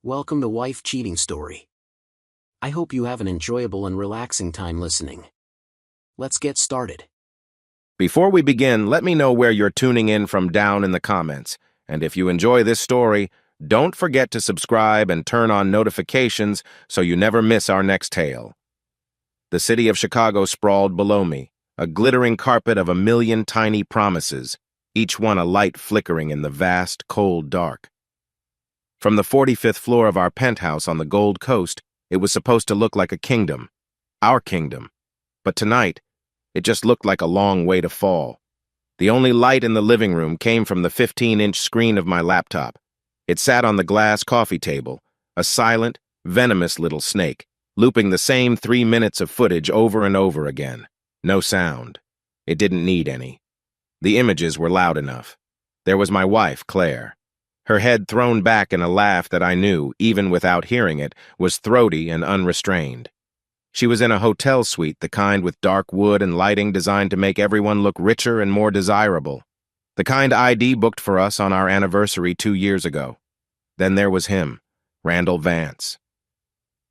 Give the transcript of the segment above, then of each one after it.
Welcome to Wife Cheating Story. I hope you have an enjoyable and relaxing time listening. Let's get started. Before we begin, let me know where you're tuning in from down in the comments. And if you enjoy this story, don't forget to subscribe and turn on notifications so you never miss our next tale. The city of Chicago sprawled below me, a glittering carpet of a million tiny promises, each one a light flickering in the vast, cold dark. From the 45th floor of our penthouse on the Gold Coast, it was supposed to look like a kingdom, our kingdom. But tonight, it just looked like a long way to fall. The only light in the living room came from the 15-inch screen of my laptop. It sat on the glass coffee table, a silent, venomous little snake, looping the same 3 minutes of footage over and over again. No sound. It didn't need any. The images were loud enough. There was my wife, Claire. Her head thrown back in a laugh that I knew, even without hearing it, was throaty and unrestrained. She was in a hotel suite, the kind with dark wood and lighting designed to make everyone look richer and more desirable. The kind ID booked for us on our anniversary 2 years ago. Then there was him, Randall Vance.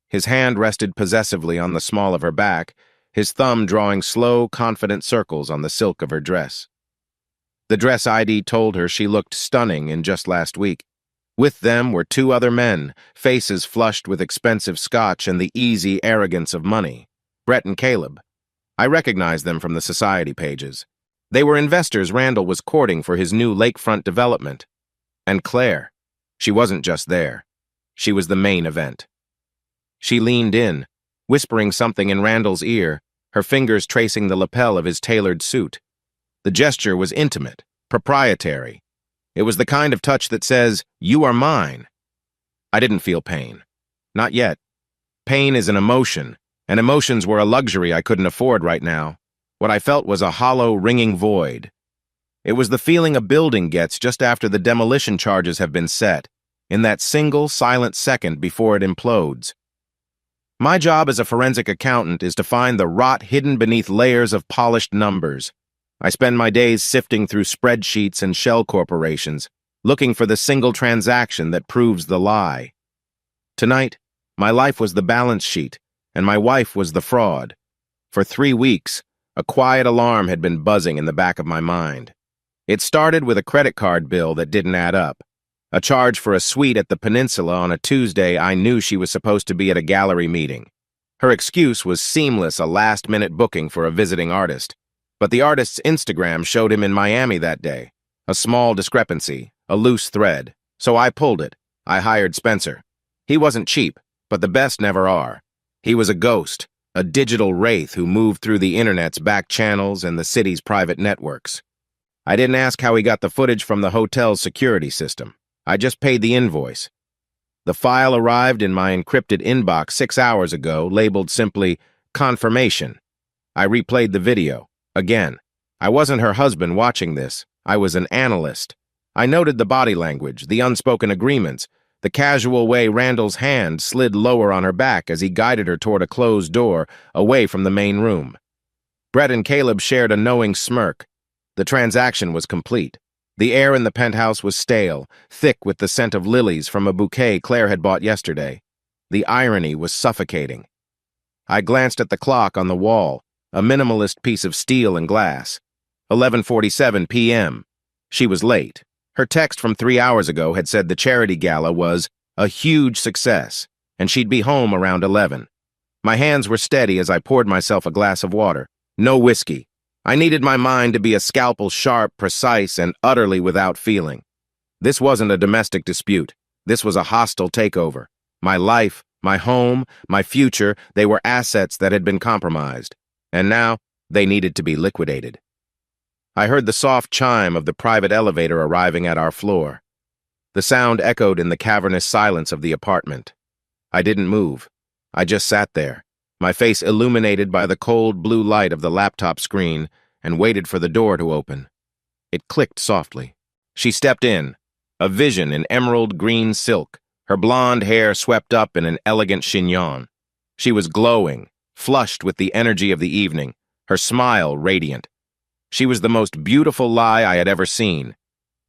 His hand rested possessively on the small of her back, his thumb drawing slow, confident circles on the silk of her dress. The dress ID told her she looked stunning in just last week. With them were 2 other men, faces flushed with expensive scotch and the easy arrogance of money. Brett and Caleb. I recognized them from the society pages. They were investors Randall was courting for his new lakefront development. And Claire. She wasn't just there. She was the main event. She leaned in, whispering something in Randall's ear, her fingers tracing the lapel of his tailored suit. The gesture was intimate, proprietary. It was the kind of touch that says, "You are mine." I didn't feel pain. Not yet. Pain is an emotion, and emotions were a luxury I couldn't afford right now. What I felt was a hollow, ringing void. It was the feeling a building gets just after the demolition charges have been set, in that single, silent second before it implodes. My job as a forensic accountant is to find the rot hidden beneath layers of polished numbers. I spend my days sifting through spreadsheets and shell corporations, looking for the single transaction that proves the lie. Tonight, my life was the balance sheet, and my wife was the fraud. For 3 weeks, a quiet alarm had been buzzing in the back of my mind. It started with a credit card bill that didn't add up, a charge for a suite at the Peninsula on a Tuesday I knew she was supposed to be at a gallery meeting. Her excuse was seamless, a last-minute booking for a visiting artist. But the artist's Instagram showed him in Miami that day. A small discrepancy, a loose thread. So I pulled it. I hired Spencer. He wasn't cheap, but the best never are. He was a ghost, a digital wraith who moved through the internet's back channels and the city's private networks. I didn't ask how he got the footage from the hotel's security system. I just paid the invoice. The file arrived in my encrypted inbox 6 hours ago, labeled simply, "Confirmation." I replayed the video. Again, I wasn't her husband watching this. I was an analyst. I noted the body language, the unspoken agreements, the casual way Randall's hand slid lower on her back as he guided her toward a closed door, away from the main room. Brett and Caleb shared a knowing smirk. The transaction was complete. The air in the penthouse was stale, thick with the scent of lilies from a bouquet Claire had bought yesterday. The irony was suffocating. I glanced at the clock on the wall, a minimalist piece of steel and glass. 11:47 p.m. She was late. Her text from 3 hours ago had said the charity gala was a huge success, and she'd be home around 11. My hands were steady as I poured myself a glass of water. No whiskey. I needed my mind to be a scalpel sharp, precise, and utterly without feeling. This wasn't a domestic dispute. This was a hostile takeover. My life, my home, my future, they were assets that had been compromised. And now, they needed to be liquidated. I heard the soft chime of the private elevator arriving at our floor. The sound echoed in the cavernous silence of the apartment. I didn't move. I just sat there, my face illuminated by the cold blue light of the laptop screen, and waited for the door to open. It clicked softly. She stepped in, a vision in emerald green silk, her blonde hair swept up in an elegant chignon. She was glowing, flushed with the energy of the evening, her smile radiant. She was the most beautiful lie I had ever seen.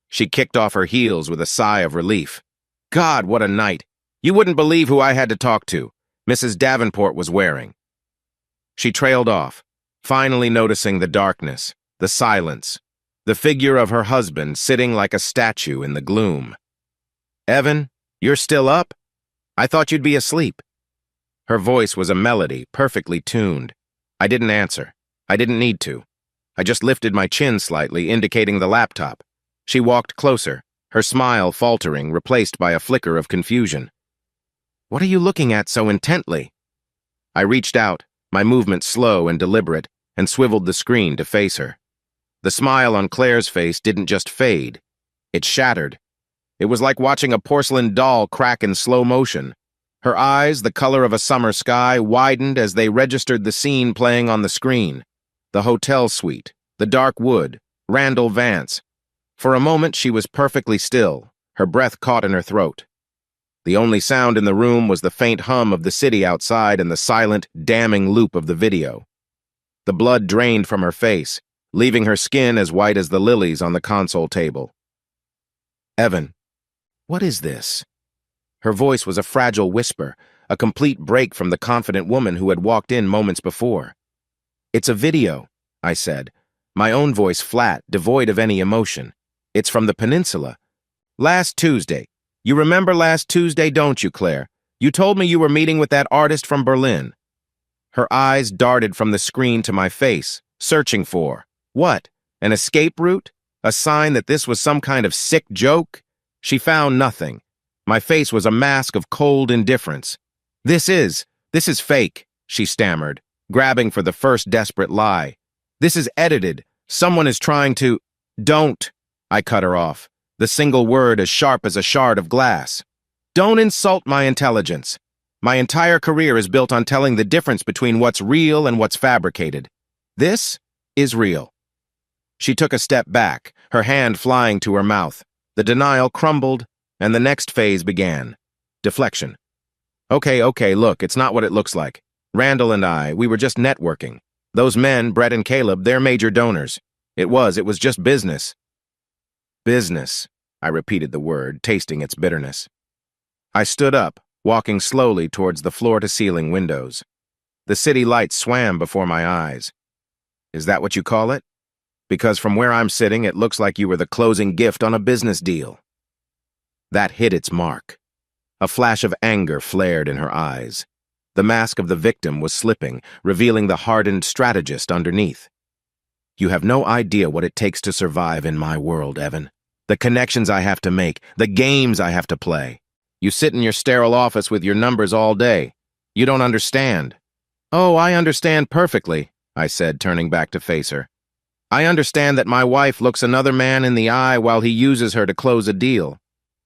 She kicked off her heels with a sigh of relief. God, what a night! You wouldn't believe who I had to talk to. Mrs. Davenport was wearing. She trailed off, finally noticing the darkness, the silence, the figure of her husband sitting like a statue in the gloom. Evan, you're still up? I thought you'd be asleep. Her voice was a melody, perfectly tuned. I didn't answer. I didn't need to. I just lifted my chin slightly, indicating the laptop. She walked closer, her smile faltering, replaced by a flicker of confusion. What are you looking at so intently? I reached out, my movement slow and deliberate, and swiveled the screen to face her. The smile on Claire's face didn't just fade. It shattered. It was like watching a porcelain doll crack in slow motion. Her eyes, the color of a summer sky, widened as they registered the scene playing on the screen. The hotel suite, the dark wood, Randall Vance. For a moment she was perfectly still, her breath caught in her throat. The only sound in the room was the faint hum of the city outside and the silent, damning loop of the video. The blood drained from her face, leaving her skin as white as the lilies on the console table. Evan, what is this? Her voice was a fragile whisper, a complete break from the confident woman who had walked in moments before. It's a video, I said, my own voice flat, devoid of any emotion. It's from the peninsula. Last Tuesday. You remember last Tuesday, don't you, Claire? You told me you were meeting with that artist from Berlin. Her eyes darted from the screen to my face, searching for, what, an escape route? A sign that this was some kind of sick joke? She found nothing. My face was a mask of cold indifference. This is fake, she stammered, grabbing for the first desperate lie. This is edited. Someone is trying to— Don't, I cut her off, the single word as sharp as a shard of glass. Don't insult my intelligence. My entire career is built on telling the difference between what's real and what's fabricated. This is real. She took a step back, her hand flying to her mouth. The denial crumbled, and the next phase began. Deflection. Okay, look, it's not what it looks like. Randall and I, we were just networking. Those men, Brett and Caleb, they're major donors. It was just business. Business, I repeated the word, tasting its bitterness. I stood up, walking slowly towards the floor-to-ceiling windows. The city lights swam before my eyes. Is that what you call it? Because from where I'm sitting, it looks like you were the closing gift on a business deal. That hit its mark. A flash of anger flared in her eyes. The mask of the victim was slipping, revealing the hardened strategist underneath. You have no idea what it takes to survive in my world, Evan. The connections I have to make, the games I have to play. You sit in your sterile office with your numbers all day. You don't understand. Oh, I understand perfectly, I said, turning back to face her. I understand that my wife looks another man in the eye while he uses her to close a deal.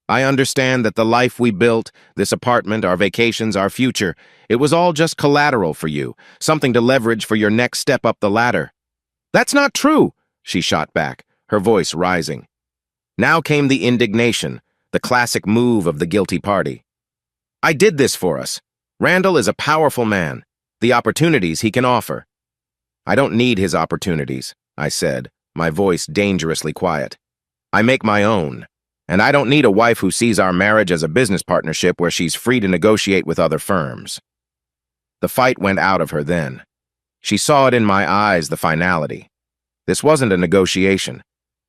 I understand that the life we built, this apartment, our vacations, our future, it was all just collateral for you, something to leverage for your next step up the ladder. That's not true, she shot back, her voice rising. Now came the indignation, the classic move of the guilty party. I did this for us. Randall is a powerful man. The opportunities he can offer. I don't need his opportunities, I said, my voice dangerously quiet. I make my own. And I don't need a wife who sees our marriage as a business partnership where she's free to negotiate with other firms. The fight went out of her then. She saw it in my eyes, the finality. This wasn't a negotiation.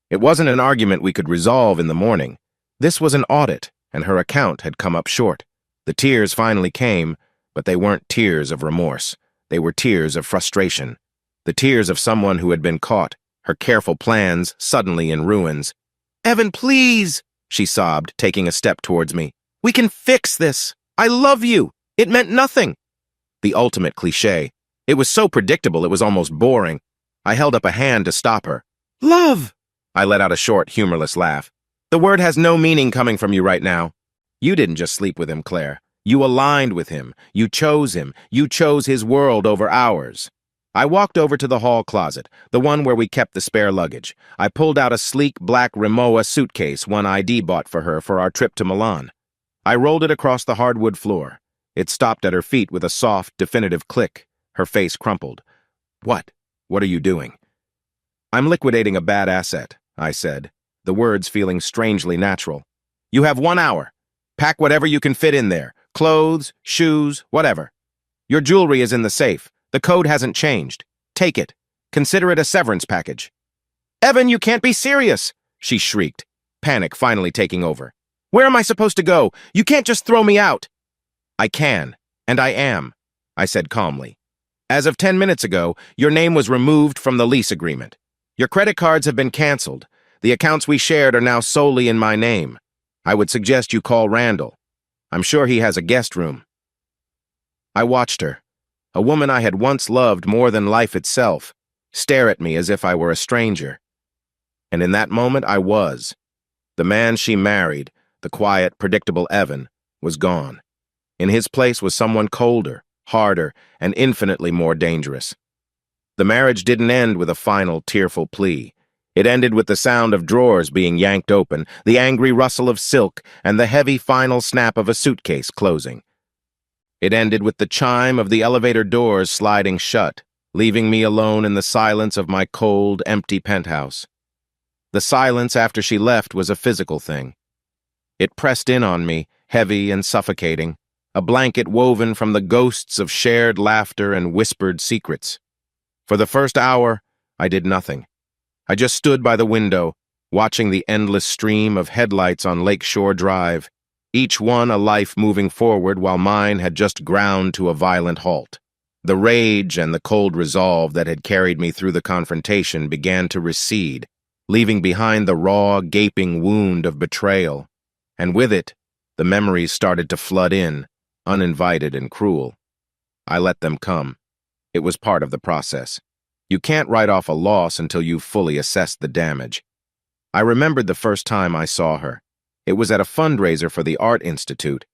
It wasn't an argument we could resolve in the morning. This was an audit, and her account had come up short. The tears finally came, but they weren't tears of remorse. They were tears of frustration. The tears of someone who had been caught, her careful plans suddenly in ruins. Evan, please, she sobbed, taking a step towards me. We can fix this. I love you. It meant nothing. The ultimate cliché. It was so predictable it was almost boring. I held up a hand to stop her. Love! I let out a short, humorless laugh. The word has no meaning coming from you right now. You didn't just sleep with him, Claire. You aligned with him. You chose him. You chose his world over ours. I walked over to the hall closet, the one where we kept the spare luggage. I pulled out a sleek black Rimowa suitcase one ID bought for her for our trip to Milan. I rolled it across the hardwood floor. It stopped at her feet with a soft, definitive click. Her face crumpled. What? What are you doing? I'm liquidating a bad asset, I said, the words feeling strangely natural. You have 1 hour. Pack whatever you can fit in there. Clothes, shoes, whatever. Your jewelry is in the safe. The code hasn't changed. Take it. Consider it a severance package." "Evan, you can't be serious!" she shrieked, panic finally taking over. "Where am I supposed to go? You can't just throw me out." "I can, and I am," I said calmly. "As of 10 minutes ago, your name was removed from the lease agreement. Your credit cards have been canceled. The accounts we shared are now solely in my name. I would suggest you call Randall. I'm sure he has a guest room." I watched her, a woman I had once loved more than life itself, stare at me as if I were a stranger. And in that moment I was. The man she married, the quiet, predictable Evan, was gone. In his place was someone colder, harder, and infinitely more dangerous. The marriage didn't end with a final, tearful plea. It ended with the sound of drawers being yanked open, the angry rustle of silk, and the heavy final snap of a suitcase closing. It ended with the chime of the elevator doors sliding shut, leaving me alone in the silence of my cold, empty penthouse. The silence after she left was a physical thing. It pressed in on me, heavy and suffocating, a blanket woven from the ghosts of shared laughter and whispered secrets. For the first hour, I did nothing. I just stood by the window, watching the endless stream of headlights on Lakeshore Drive, each one a life moving forward while mine had just ground to a violent halt. The rage and the cold resolve that had carried me through the confrontation began to recede, leaving behind the raw, gaping wound of betrayal. And with it, the memories started to flood in, uninvited and cruel. I let them come. It was part of the process. You can't write off a loss until you've fully assessed the damage. I remembered the first time I saw her. It was at a fundraiser for the Art Institute.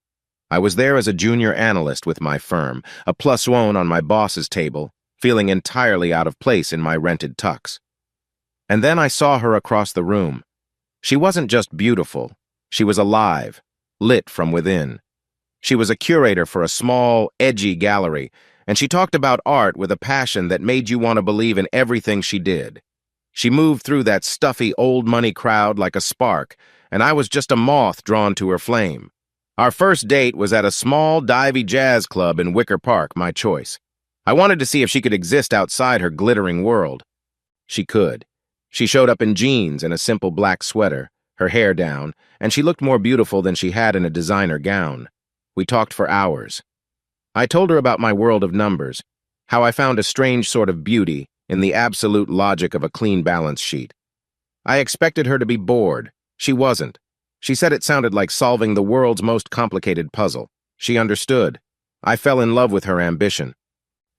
I was there as a junior analyst with my firm, a plus one on my boss's table, feeling entirely out of place in my rented tux. And then I saw her across the room. She wasn't just beautiful. She was alive, lit from within. She was a curator for a small, edgy gallery, and she talked about art with a passion that made you want to believe in everything she did. She moved through that stuffy old money crowd like a spark, and I was just a moth drawn to her flame. Our first date was at a small, divey jazz club in Wicker Park, my choice. I wanted to see if she could exist outside her glittering world. She could. She showed up in jeans and a simple black sweater, her hair down, and she looked more beautiful than she had in a designer gown. We talked for hours. I told her about my world of numbers, how I found a strange sort of beauty in the absolute logic of a clean balance sheet. I expected her to be bored. She wasn't. She said it sounded like solving the world's most complicated puzzle. She understood. I fell in love with her ambition.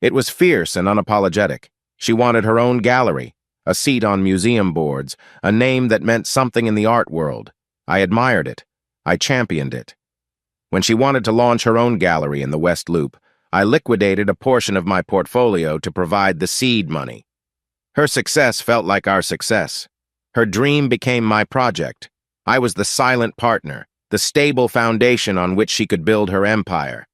It was fierce and unapologetic. She wanted her own gallery, a seat on museum boards, a name that meant something in the art world. I admired it. I championed it. When she wanted to launch her own gallery in the West Loop, I liquidated a portion of my portfolio to provide the seed money. Her success felt like our success. Her dream became my project. I was the silent partner, the stable foundation on which she could build her empire.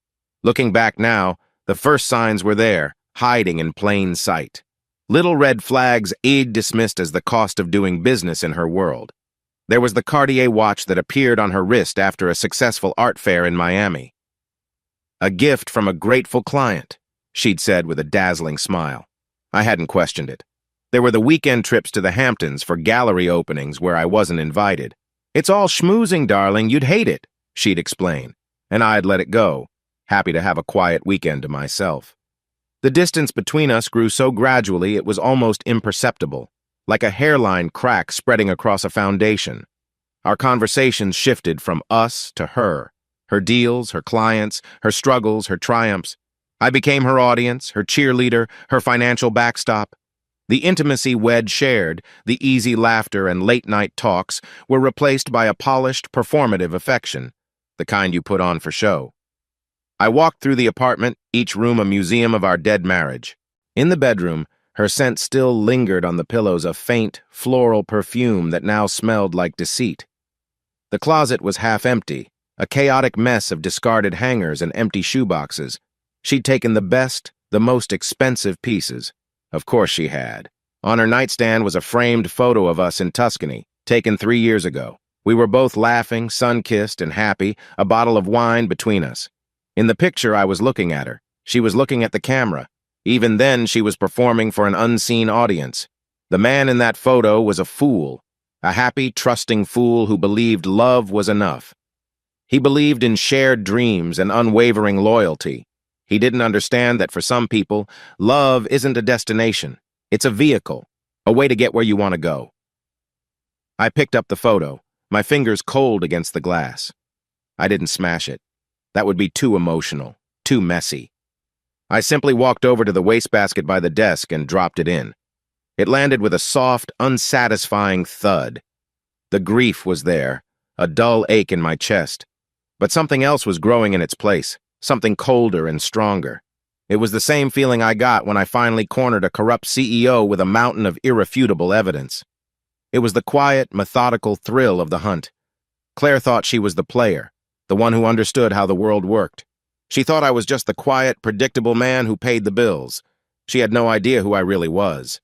Looking back now, the first signs were there, hiding in plain sight. Little red flags Aide dismissed as the cost of doing business in her world. There was the Cartier watch that appeared on her wrist after a successful art fair in Miami. "A gift from a grateful client," she'd said with a dazzling smile. I hadn't questioned it. There were the weekend trips to the Hamptons for gallery openings where I wasn't invited. "It's all schmoozing, darling, you'd hate it," she'd explain, and I'd let it go, happy to have a quiet weekend to myself. The distance between us grew so gradually it was almost imperceptible, like a hairline crack spreading across a foundation. Our conversations shifted from us to her deals, her clients, her struggles, her triumphs. I became her audience, her cheerleader, her financial backstop. The intimacy Wed shared, the easy laughter and late-night talks, were replaced by a polished, performative affection, the kind you put on for show. I walked through the apartment, each room a museum of our dead marriage. In the bedroom, her scent still lingered on the pillows, a faint, floral perfume that now smelled like deceit. The closet was half empty, a chaotic mess of discarded hangers and empty shoeboxes. She'd taken the best, the most expensive pieces. Of course she had. On her nightstand was a framed photo of us in Tuscany, taken 3 years ago. We were both laughing, sun-kissed and happy, a bottle of wine between us. In the picture, I was looking at her. She was looking at the camera. Even then, she was performing for an unseen audience. The man in that photo was a fool, a happy, trusting fool who believed love was enough. He believed in shared dreams and unwavering loyalty. He didn't understand that for some people, love isn't a destination. It's a vehicle, a way to get where you want to go. I picked up the photo, my fingers cold against the glass. I didn't smash it. That would be too emotional, too messy. I simply walked over to the wastebasket by the desk and dropped it in. It landed with a soft, unsatisfying thud. The grief was there, a dull ache in my chest. But something else was growing in its place, something colder and stronger. It was the same feeling I got when I finally cornered a corrupt CEO with a mountain of irrefutable evidence. It was the quiet, methodical thrill of the hunt. Claire thought she was the player, the one who understood how the world worked. She thought I was just the quiet, predictable man who paid the bills. She had no idea who I really was.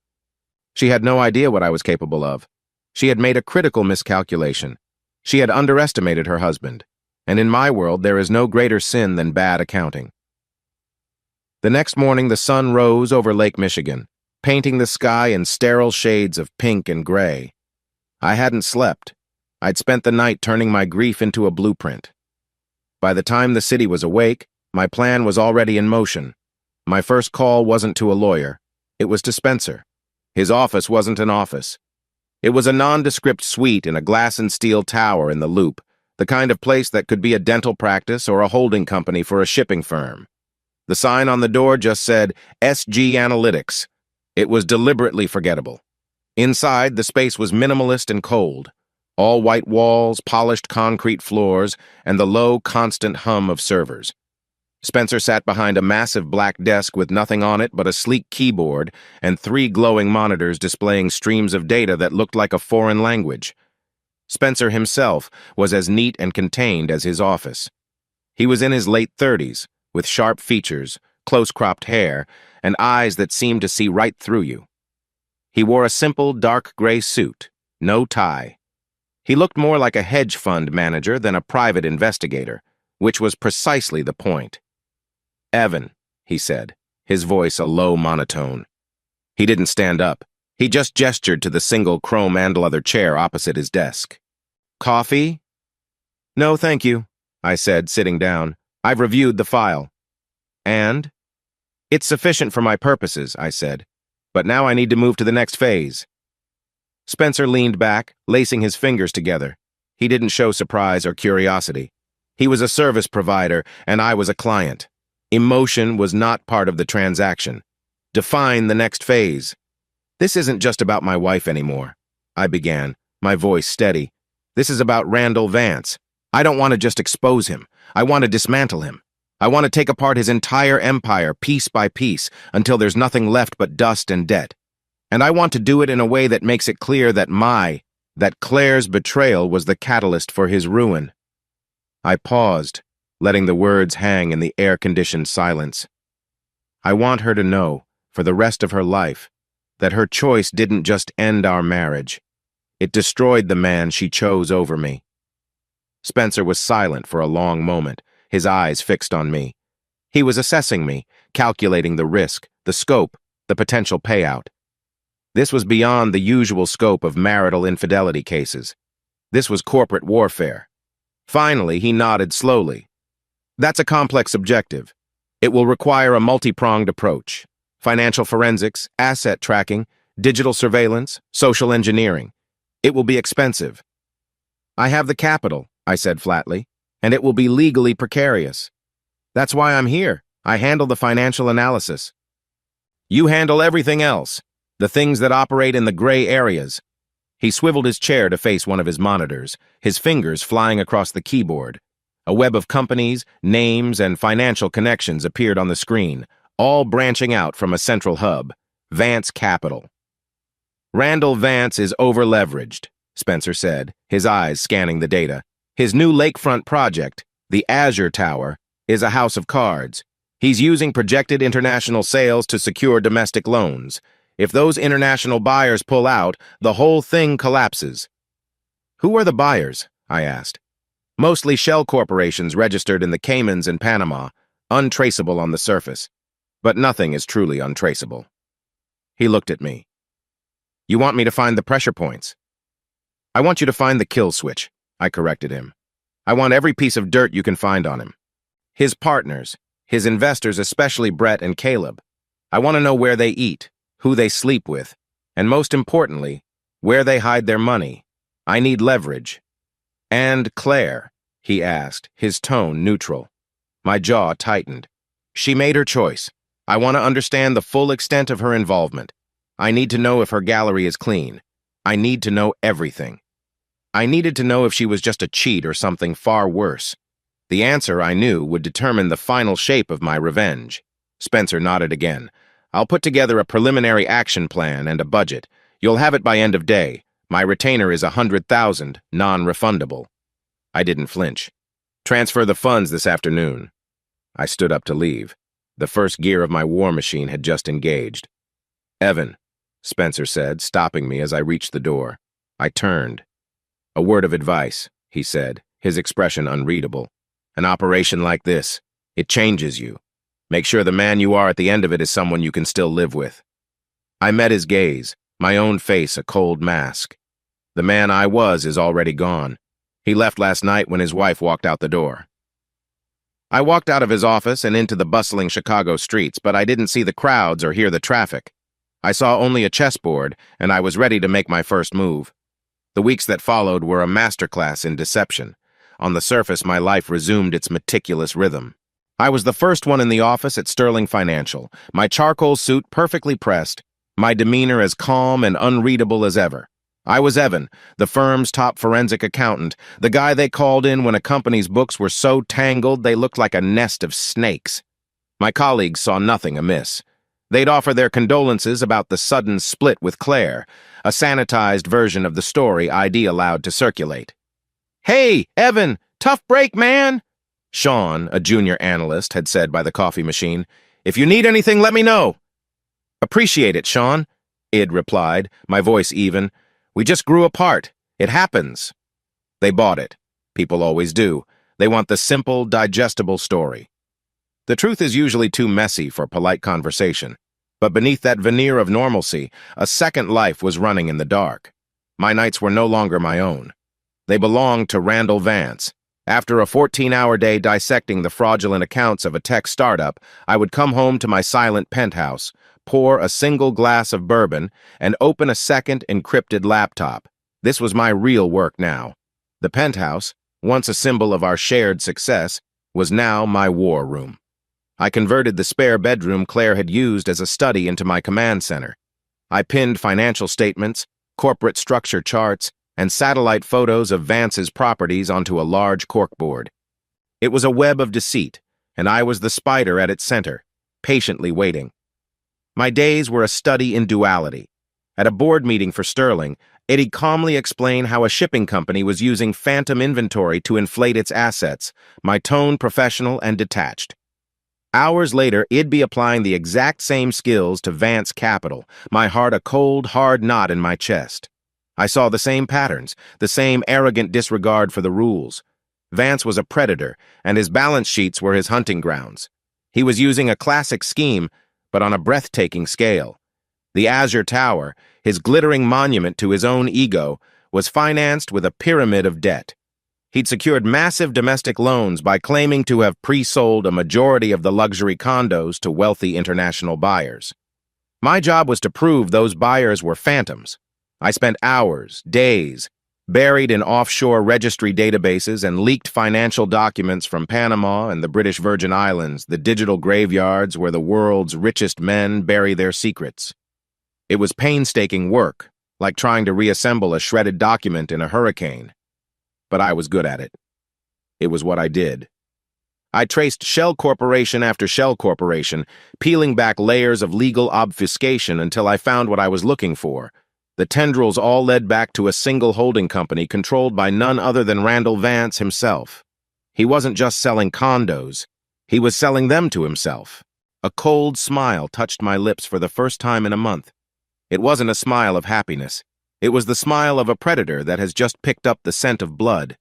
She had no idea what I was capable of. She had made a critical miscalculation. She had underestimated her husband. And in my world, there is no greater sin than bad accounting. The next morning, the sun rose over Lake Michigan, painting the sky in sterile shades of pink and gray. I hadn't slept. I'd spent the night turning my grief into a blueprint. By the time the city was awake, my plan was already in motion. My first call wasn't to a lawyer. It was to Spencer. His office wasn't an office. It was a nondescript suite in a glass and steel tower in the Loop, the kind of place that could be a dental practice or a holding company for a shipping firm. The sign on the door just said, SG Analytics. It was deliberately forgettable. Inside, the space was minimalist and cold. All white walls, polished concrete floors, and the low, constant hum of servers. Spencer sat behind a massive black desk with nothing on it but a sleek keyboard and 3 glowing monitors displaying streams of data that looked like a foreign language. Spencer himself was as neat and contained as his office. He was in his late 30s, with sharp features, close-cropped hair, and eyes that seemed to see right through you. He wore a simple, dark gray suit, no tie. He looked more like a hedge fund manager than a private investigator, which was precisely the point. Evan, he said, his voice a low monotone. He didn't stand up. He just gestured to the single chrome and leather chair opposite his desk. Coffee? No, thank you, I said, sitting down. I've reviewed the file. And? It's sufficient for my purposes, I said. But now I need to move to the next phase. Spencer leaned back, lacing his fingers together. He didn't show surprise or curiosity. He was a service provider, and I was a client. Emotion was not part of the transaction. Define the next phase. This isn't just about my wife anymore, I began, my voice steady. This is about Randall Vance. I don't want to just expose him. I want to dismantle him. I want to take apart his entire empire, piece by piece, until there's nothing left but dust and debt. And I want to do it in a way that makes it clear that Claire's betrayal was the catalyst for his ruin. I paused, letting the words hang in the air-conditioned silence. I want her to know, for the rest of her life, that her choice didn't just end our marriage. It destroyed the man she chose over me. Spencer was silent for a long moment, his eyes fixed on me. He was assessing me, calculating the risk, the scope, the potential payout. This was beyond the usual scope of marital infidelity cases. This was corporate warfare. Finally, he nodded slowly. That's a complex objective. It will require a multi-pronged approach. Financial forensics, asset tracking, digital surveillance, social engineering. It will be expensive. I have the capital, I said flatly, and it will be legally precarious. That's why I'm here. I handle the financial analysis. You handle everything else, the things that operate in the gray areas. He swiveled his chair to face one of his monitors, his fingers flying across the keyboard. A web of companies, names, and financial connections appeared on the screen, all branching out from a central hub, Vance Capital. Randall Vance is over-leveraged, Spencer said, his eyes scanning the data. His new lakefront project, the Azure Tower, is a house of cards. He's using projected international sales to secure domestic loans. If those international buyers pull out, the whole thing collapses. Who are the buyers? I asked. Mostly shell corporations registered in the Caymans and Panama, untraceable on the surface. But nothing is truly untraceable. He looked at me. You want me to find the pressure points? I want you to find the kill switch, I corrected him. I want every piece of dirt you can find on him. His partners, his investors, especially Brett and Caleb. I want to know where they eat, who they sleep with, and most importantly, where they hide their money. I need leverage. And Claire, he asked, his tone neutral. My jaw tightened. She made her choice. I want to understand the full extent of her involvement. I need to know if her gallery is clean. I need to know everything. I needed to know if she was just a cheat or something far worse. The answer, I knew, would determine the final shape of my revenge. Spencer nodded again. I'll put together a preliminary action plan and a budget. You'll have it by end of day. My retainer is $100,000, non-refundable. I didn't flinch. Transfer the funds this afternoon. I stood up to leave. The first gear of my war machine had just engaged. Evan, Spencer said, stopping me as I reached the door. I turned. A word of advice, he said, his expression unreadable. An operation like this, it changes you. Make sure the man you are at the end of it is someone you can still live with. I met his gaze, my own face a cold mask. The man I was is already gone. He left last night when his wife walked out the door. I walked out of his office and into the bustling Chicago streets, but I didn't see the crowds or hear the traffic. I saw only a chessboard, and I was ready to make my first move. The weeks that followed were a masterclass in deception. On the surface, my life resumed its meticulous rhythm. I was the first one in the office at Sterling Financial, my charcoal suit perfectly pressed, my demeanor as calm and unreadable as ever. I was Evan, the firm's top forensic accountant, the guy they called in when a company's books were so tangled they looked like a nest of snakes. My colleagues saw nothing amiss. They'd offer their condolences about the sudden split with Claire, a sanitized version of the story ID allowed to circulate. Hey, Evan, tough break, man! Sean, a junior analyst, had said by the coffee machine. If you need anything, let me know. Appreciate it, Sean, Id replied, my voice even. We just grew apart. It happens. They bought it. People always do. They want the simple, digestible story. The truth is usually too messy for polite conversation, but beneath that veneer of normalcy, a second life was running in the dark. My nights were no longer my own. They belonged to Randall Vance. After a 14-hour day dissecting the fraudulent accounts of a tech startup, I would come home to my silent penthouse, pour a single glass of bourbon, and open a second encrypted laptop. This was my real work now. The penthouse, once a symbol of our shared success, was now my war room. I converted the spare bedroom Claire had used as a study into my command center. I pinned financial statements, corporate structure charts, and satellite photos of Vance's properties onto a large corkboard. It was a web of deceit, and I was the spider at its center, patiently waiting. My days were a study in duality. At a board meeting for Sterling, Eddie calmly explained how a shipping company was using phantom inventory to inflate its assets, my tone professional and detached. Hours later, I'd be applying the exact same skills to Vance Capital, my heart a cold, hard knot in my chest. I saw the same patterns, the same arrogant disregard for the rules. Vance was a predator, and his balance sheets were his hunting grounds. He was using a classic scheme, but on a breathtaking scale. The Azure Tower, his glittering monument to his own ego, was financed with a pyramid of debt. He'd secured massive domestic loans by claiming to have pre-sold a majority of the luxury condos to wealthy international buyers. My job was to prove those buyers were phantoms. I spent hours, days, buried in offshore registry databases and leaked financial documents from Panama and the British Virgin Islands, the digital graveyards where the world's richest men bury their secrets. It was painstaking work, like trying to reassemble a shredded document in a hurricane. But I was good at it. It was what I did. I traced shell corporation after shell corporation, peeling back layers of legal obfuscation until I found what I was looking for. The tendrils all led back to a single holding company controlled by none other than Randall Vance himself. He wasn't just selling condos. He was selling them to himself. A cold smile touched my lips for the first time in a month. It wasn't a smile of happiness. It was the smile of a predator that has just picked up the scent of blood.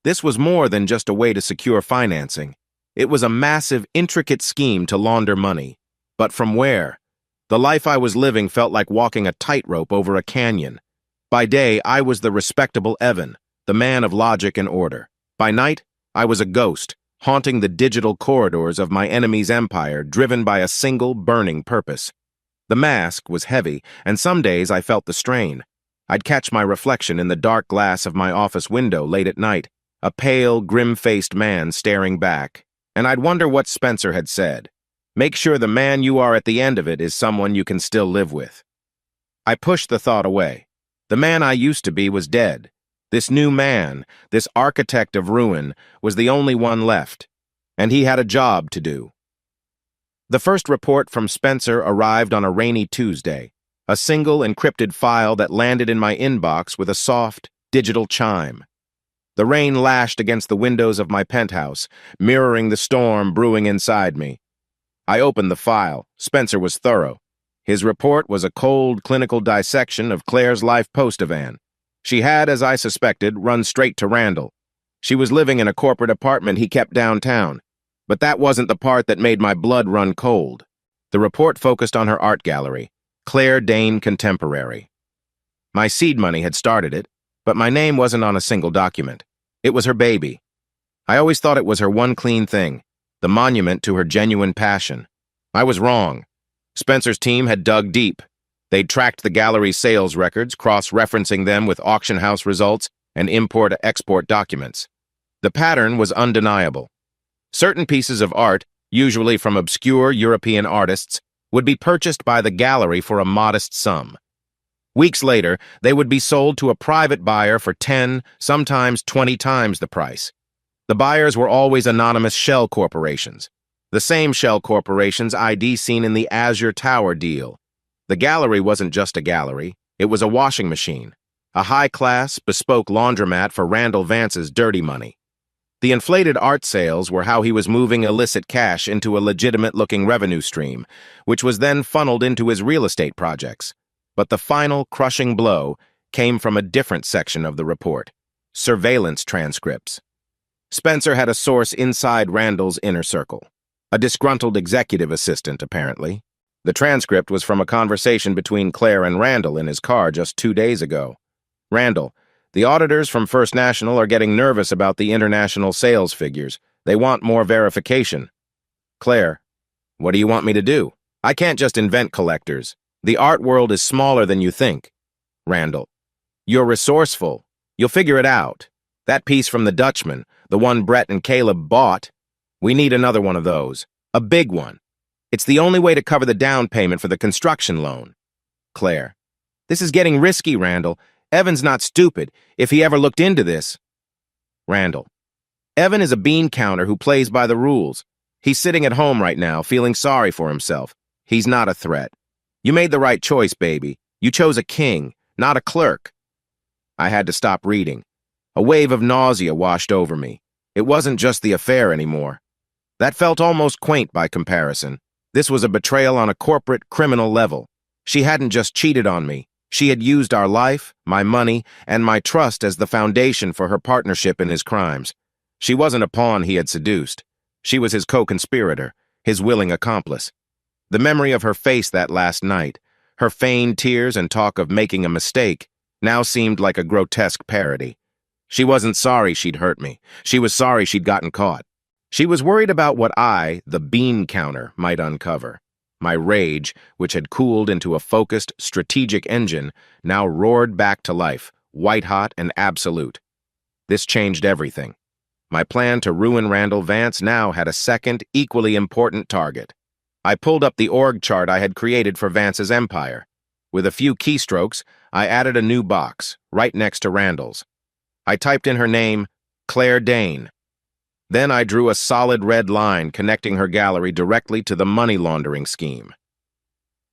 This was more than just a way to secure financing. It was a massive, intricate scheme to launder money. But from where? The life I was living felt like walking a tightrope over a canyon. By day, I was the respectable Evan, the man of logic and order. By night, I was a ghost, haunting the digital corridors of my enemy's empire, driven by a single burning purpose. The mask was heavy, and some days I felt the strain. I'd catch my reflection in the dark glass of my office window late at night, a pale, grim-faced man staring back, and I'd wonder what Spencer had said. Make sure the man you are at the end of it is someone you can still live with. I pushed the thought away. The man I used to be was dead. This new man, this architect of ruin, was the only one left, and he had a job to do. The first report from Spencer arrived on a rainy Tuesday, a single encrypted file that landed in my inbox with a soft, digital chime. The rain lashed against the windows of my penthouse, mirroring the storm brewing inside me. I opened the file. Spencer was thorough. His report was a cold, clinical dissection of Claire's life post-Evan. She had, as I suspected, run straight to Randall. She was living in a corporate apartment he kept downtown. But that wasn't the part that made my blood run cold. The report focused on her art gallery, Claire Dane Contemporary. My seed money had started it, but my name wasn't on a single document. It was her baby. I always thought it was her one clean thing, the monument to her genuine passion. I was wrong. Spencer's team had dug deep. They'd tracked the gallery's sales records, cross-referencing them with auction house results and import-export documents. The pattern was undeniable. Certain pieces of art, usually from obscure European artists, would be purchased by the gallery for a modest sum. Weeks later, they would be sold to a private buyer for 10, sometimes 20 times the price. The buyers were always anonymous shell corporations, the same shell corporations I'd seen in the Azure Tower deal. The gallery wasn't just a gallery, it was a washing machine, a high-class, bespoke laundromat for Randall Vance's dirty money. The inflated art sales were how he was moving illicit cash into a legitimate-looking revenue stream, which was then funneled into his real estate projects. But the final, crushing blow came from a different section of the report: surveillance transcripts. Spencer had a source inside Randall's inner circle, a disgruntled executive assistant, apparently. The transcript was from a conversation between Claire and Randall in his car just 2 days ago. Randall: the auditors from First National are getting nervous about the international sales figures. They want more verification. Claire: what do you want me to do? I can't just invent collectors. The art world is smaller than you think. Randall: you're resourceful. You'll figure it out. That piece from the Dutchman, the one Brett and Caleb bought, we need another one of those. A big one. It's the only way to cover the down payment for the construction loan. Claire: this is getting risky, Randall. Evan's not stupid, if he ever looked into this. Randall: Evan is a bean counter who plays by the rules. He's sitting at home right now, feeling sorry for himself. He's not a threat. You made the right choice, baby. You chose a king, not a clerk. I had to stop reading. A wave of nausea washed over me. It wasn't just the affair anymore. That felt almost quaint by comparison. This was a betrayal on a corporate, criminal level. She hadn't just cheated on me. She had used our life, my money, and my trust as the foundation for her partnership in his crimes. She wasn't a pawn he had seduced. She was his co-conspirator, his willing accomplice. The memory of her face that last night, her feigned tears and talk of making a mistake, now seemed like a grotesque parody. She wasn't sorry she'd hurt me. She was sorry she'd gotten caught. She was worried about what I, the bean counter, might uncover. My rage, which had cooled into a focused, strategic engine, now roared back to life, white-hot and absolute. This changed everything. My plan to ruin Randall Vance now had a second, equally important target. I pulled up the org chart I had created for Vance's empire. With a few keystrokes, I added a new box, right next to Randall's. I typed in her name, Claire Dane. Then I drew a solid red line connecting her gallery directly to the money laundering scheme.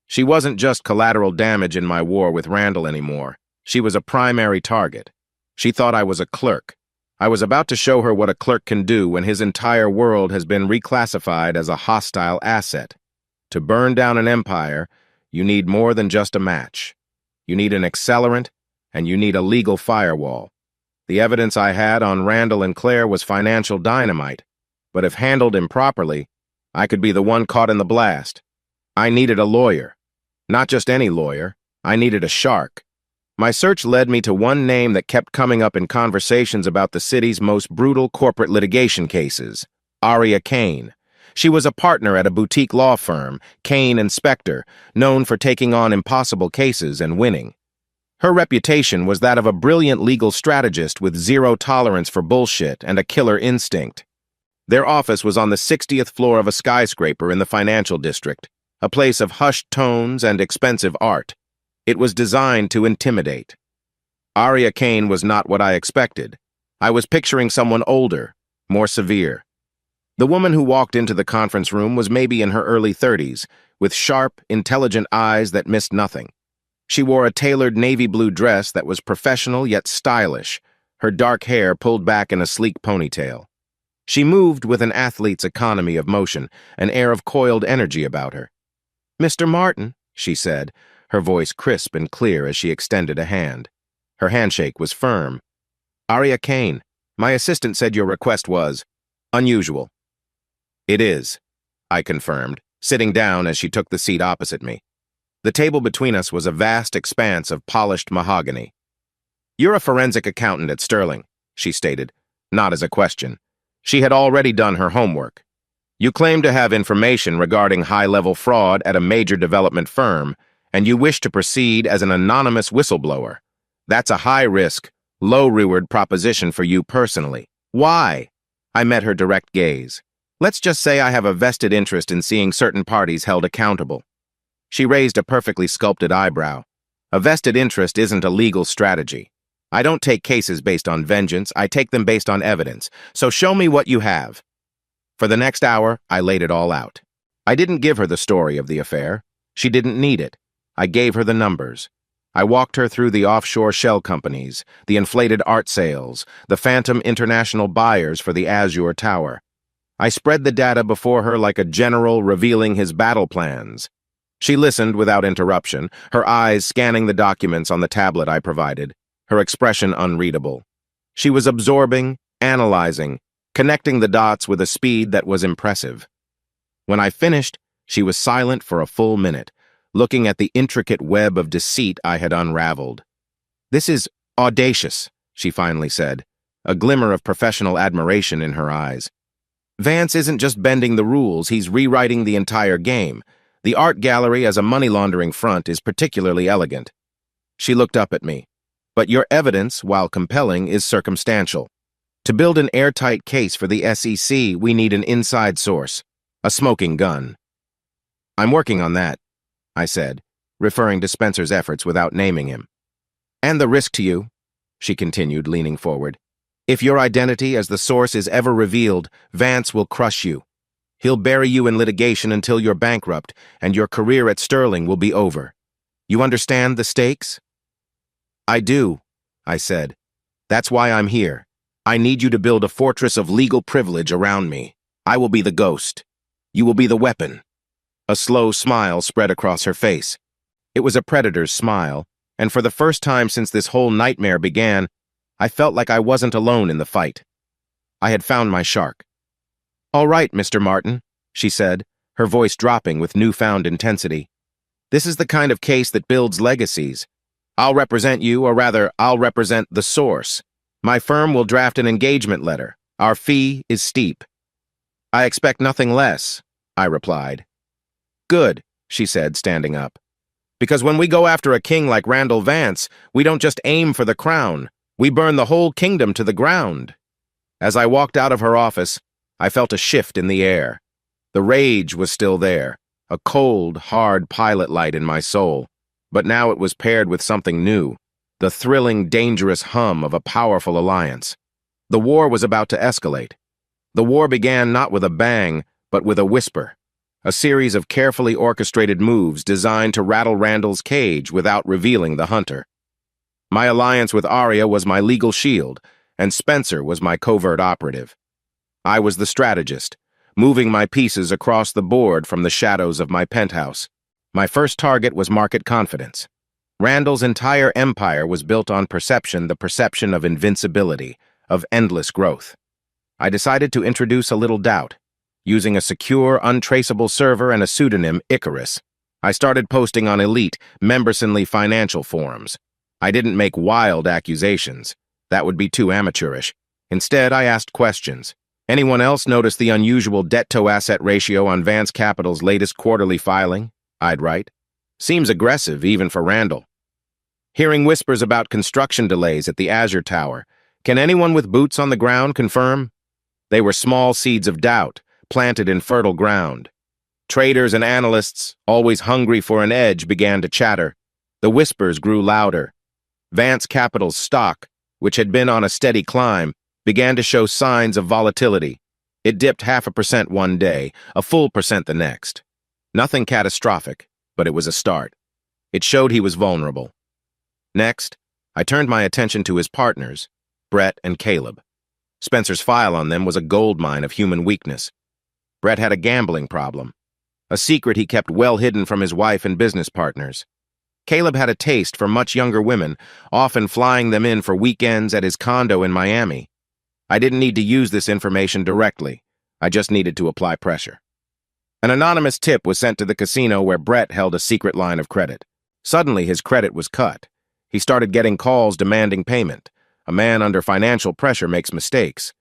She wasn't just collateral damage in my war with Randall anymore. She was a primary target. She thought I was a clerk. I was about to show her what a clerk can do when his entire world has been reclassified as a hostile asset. To burn down an empire, you need more than just a match. You need an accelerant, and you need a legal firewall. The evidence I had on Randall and Claire was financial dynamite, but if handled improperly, I could be the one caught in the blast. I needed a lawyer. Not just any lawyer. I needed a shark. My search led me to one name that kept coming up in conversations about the city's most brutal corporate litigation cases, Aria Kane. She was a partner at a boutique law firm, Kane and Spector, known for taking on impossible cases and winning. Her reputation was that of a brilliant legal strategist with zero tolerance for bullshit and a killer instinct. Their office was on the 60th floor of a skyscraper in the financial district, a place of hushed tones and expensive art. It was designed to intimidate. Aria Kane was not what I expected. I was picturing someone older, more severe. The woman who walked into the conference room was maybe in her early 30s, with sharp, intelligent eyes that missed nothing. She wore a tailored navy blue dress that was professional yet stylish, her dark hair pulled back in a sleek ponytail. She moved with an athlete's economy of motion, an air of coiled energy about her. "Mr. Martin," she said, her voice crisp and clear as she extended a hand. Her handshake was firm. "Aria Kane, my assistant said your request was unusual." "It is," I confirmed, sitting down as she took the seat opposite me. The table between us was a vast expanse of polished mahogany. "You're a forensic accountant at Sterling," she stated, not as a question. She had already done her homework. "You claim to have information regarding high-level fraud at a major development firm, and you wish to proceed as an anonymous whistleblower. That's a high-risk, low-reward proposition for you personally. Why?" I met her direct gaze. "Let's just say I have a vested interest in seeing certain parties held accountable." She raised a perfectly sculpted eyebrow. "A vested interest isn't a legal strategy. I don't take cases based on vengeance, I take them based on evidence. So show me what you have." For the next hour, I laid it all out. I didn't give her the story of the affair. She didn't need it. I gave her the numbers. I walked her through the offshore shell companies, the inflated art sales, the phantom international buyers for the Azure Tower. I spread the data before her like a general revealing his battle plans. She listened without interruption, her eyes scanning the documents on the tablet I provided, her expression unreadable. She was absorbing, analyzing, connecting the dots with a speed that was impressive. When I finished, she was silent for a full minute, looking at the intricate web of deceit I had unraveled. "This is audacious," she finally said, a glimmer of professional admiration in her eyes. "Vance isn't just bending the rules, he's rewriting the entire game. The art gallery as a money laundering front is particularly elegant." She looked up at me. "But your evidence, while compelling, is circumstantial. To build an airtight case for the SEC, we need an inside source, a smoking gun." "I'm working on that," I said, referring to Spencer's efforts without naming him. "And the risk to you," she continued, leaning forward. "If your identity as the source is ever revealed, Vance will crush you. He'll bury you in litigation until you're bankrupt, and your career at Sterling will be over. You understand the stakes?" "I do," I said. "That's why I'm here. I need you to build a fortress of legal privilege around me. I will be the ghost. You will be the weapon." A slow smile spread across her face. It was a predator's smile, and for the first time since this whole nightmare began, I felt like I wasn't alone in the fight. I had found my shark. "All right, Mr. Martin," she said, her voice dropping with newfound intensity. "This is the kind of case that builds legacies. I'll represent you, or rather, I'll represent the source. My firm will draft an engagement letter. Our fee is steep." "I expect nothing less," I replied. "Good," she said, standing up. "Because when we go after a king like Randall Vance, we don't just aim for the crown. We burn the whole kingdom to the ground." As I walked out of her office, I felt a shift in the air. The rage was still there, a cold, hard pilot light in my soul, but now it was paired with something new, the thrilling, dangerous hum of a powerful alliance. The war was about to escalate. The war began not with a bang, but with a whisper, a series of carefully orchestrated moves designed to rattle Randall's cage without revealing the hunter. My alliance with Aria was my legal shield, and Spencer was my covert operative. I was the strategist, moving my pieces across the board from the shadows of my penthouse. My first target was market confidence. Randall's entire empire was built on perception, the perception of invincibility, of endless growth. I decided to introduce a little doubt. Using a secure, untraceable server and a pseudonym, Icarus, I started posting on elite, member-friendly financial forums. I didn't make wild accusations. That would be too amateurish. Instead, I asked questions. Anyone else notice the unusual debt-to-asset ratio on Vance Capital's latest quarterly filing? I'd write. Seems aggressive, even for Randall. Hearing whispers about construction delays at the Azure Tower, can anyone with boots on the ground confirm? They were small seeds of doubt, planted in fertile ground. Traders and analysts, always hungry for an edge, began to chatter. The whispers grew louder. Vance Capital's stock, which had been on a steady climb, began to show signs of volatility. It dipped 0.5% one day, a full percent the next. Nothing catastrophic, but it was a start. It showed he was vulnerable. Next, I turned my attention to his partners, Brett and Caleb. Spencer's file on them was a goldmine of human weakness. Brett had a gambling problem, a secret he kept well hidden from his wife and business partners. Caleb had a taste for much younger women, often flying them in for weekends at his condo in Miami. I didn't need to use this information directly. I just needed to apply pressure. An anonymous tip was sent to the casino where Brett held a secret line of credit. Suddenly, his credit was cut. He started getting calls demanding payment. A man under financial pressure makes mistakes.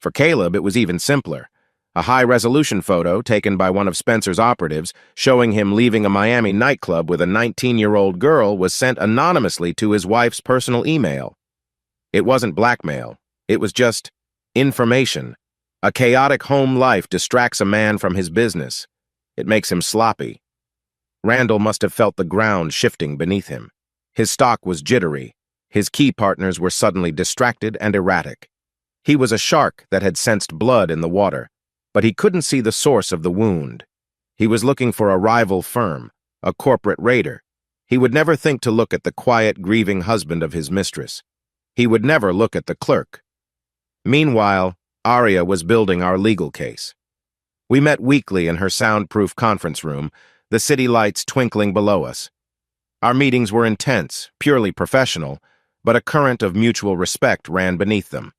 For Caleb, it was even simpler. A high-resolution photo taken by one of Spencer's operatives showing him leaving a Miami nightclub with a 19-year-old girl was sent anonymously to his wife's personal email. It wasn't blackmail. It was just information. A chaotic home life distracts a man from his business. It makes him sloppy. Randall must have felt the ground shifting beneath him. His stock was jittery. His key partners were suddenly distracted and erratic. He was a shark that had sensed blood in the water, but he couldn't see the source of the wound. He was looking for a rival firm, a corporate raider. He would never think to look at the quiet, grieving husband of his mistress. He would never look at the clerk. Meanwhile, Arya was building our legal case. We met weekly in her soundproof conference room, the city lights twinkling below us. Our meetings were intense, purely professional, but a current of mutual respect ran beneath them.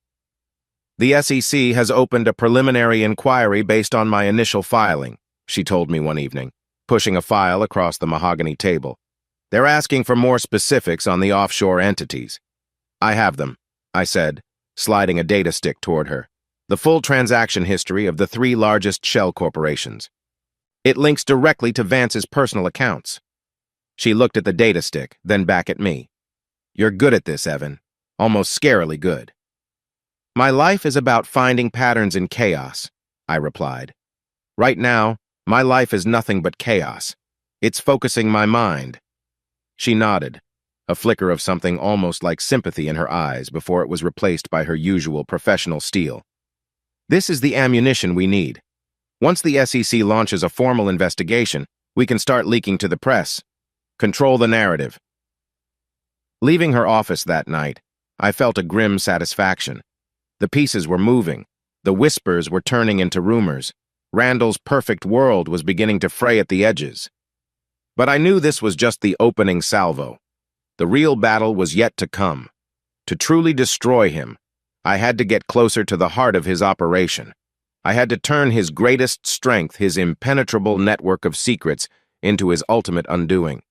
The SEC has opened a preliminary inquiry based on my initial filing, she told me one evening, pushing a file across the mahogany table. They're asking for more specifics on the offshore entities. I have them, I said, sliding a data stick toward her. The full transaction history of the 3 largest shell corporations. It links directly to Vance's personal accounts. She looked at the data stick, then back at me. You're good at this, Evan. Almost scarily good. My life is about finding patterns in chaos, I replied. Right now, my life is nothing but chaos. It's focusing my mind. She nodded, a flicker of something almost like sympathy in her eyes before it was replaced by her usual professional steel. This is the ammunition we need. Once the SEC launches a formal investigation, we can start leaking to the press. Control the narrative. Leaving her office that night, I felt a grim satisfaction. The pieces were moving. The whispers were turning into rumors. Randall's perfect world was beginning to fray at the edges. But I knew this was just the opening salvo. The real battle was yet to come. To truly destroy him, I had to get closer to the heart of his operation. I had to turn his greatest strength, his impenetrable network of secrets, into his ultimate undoing.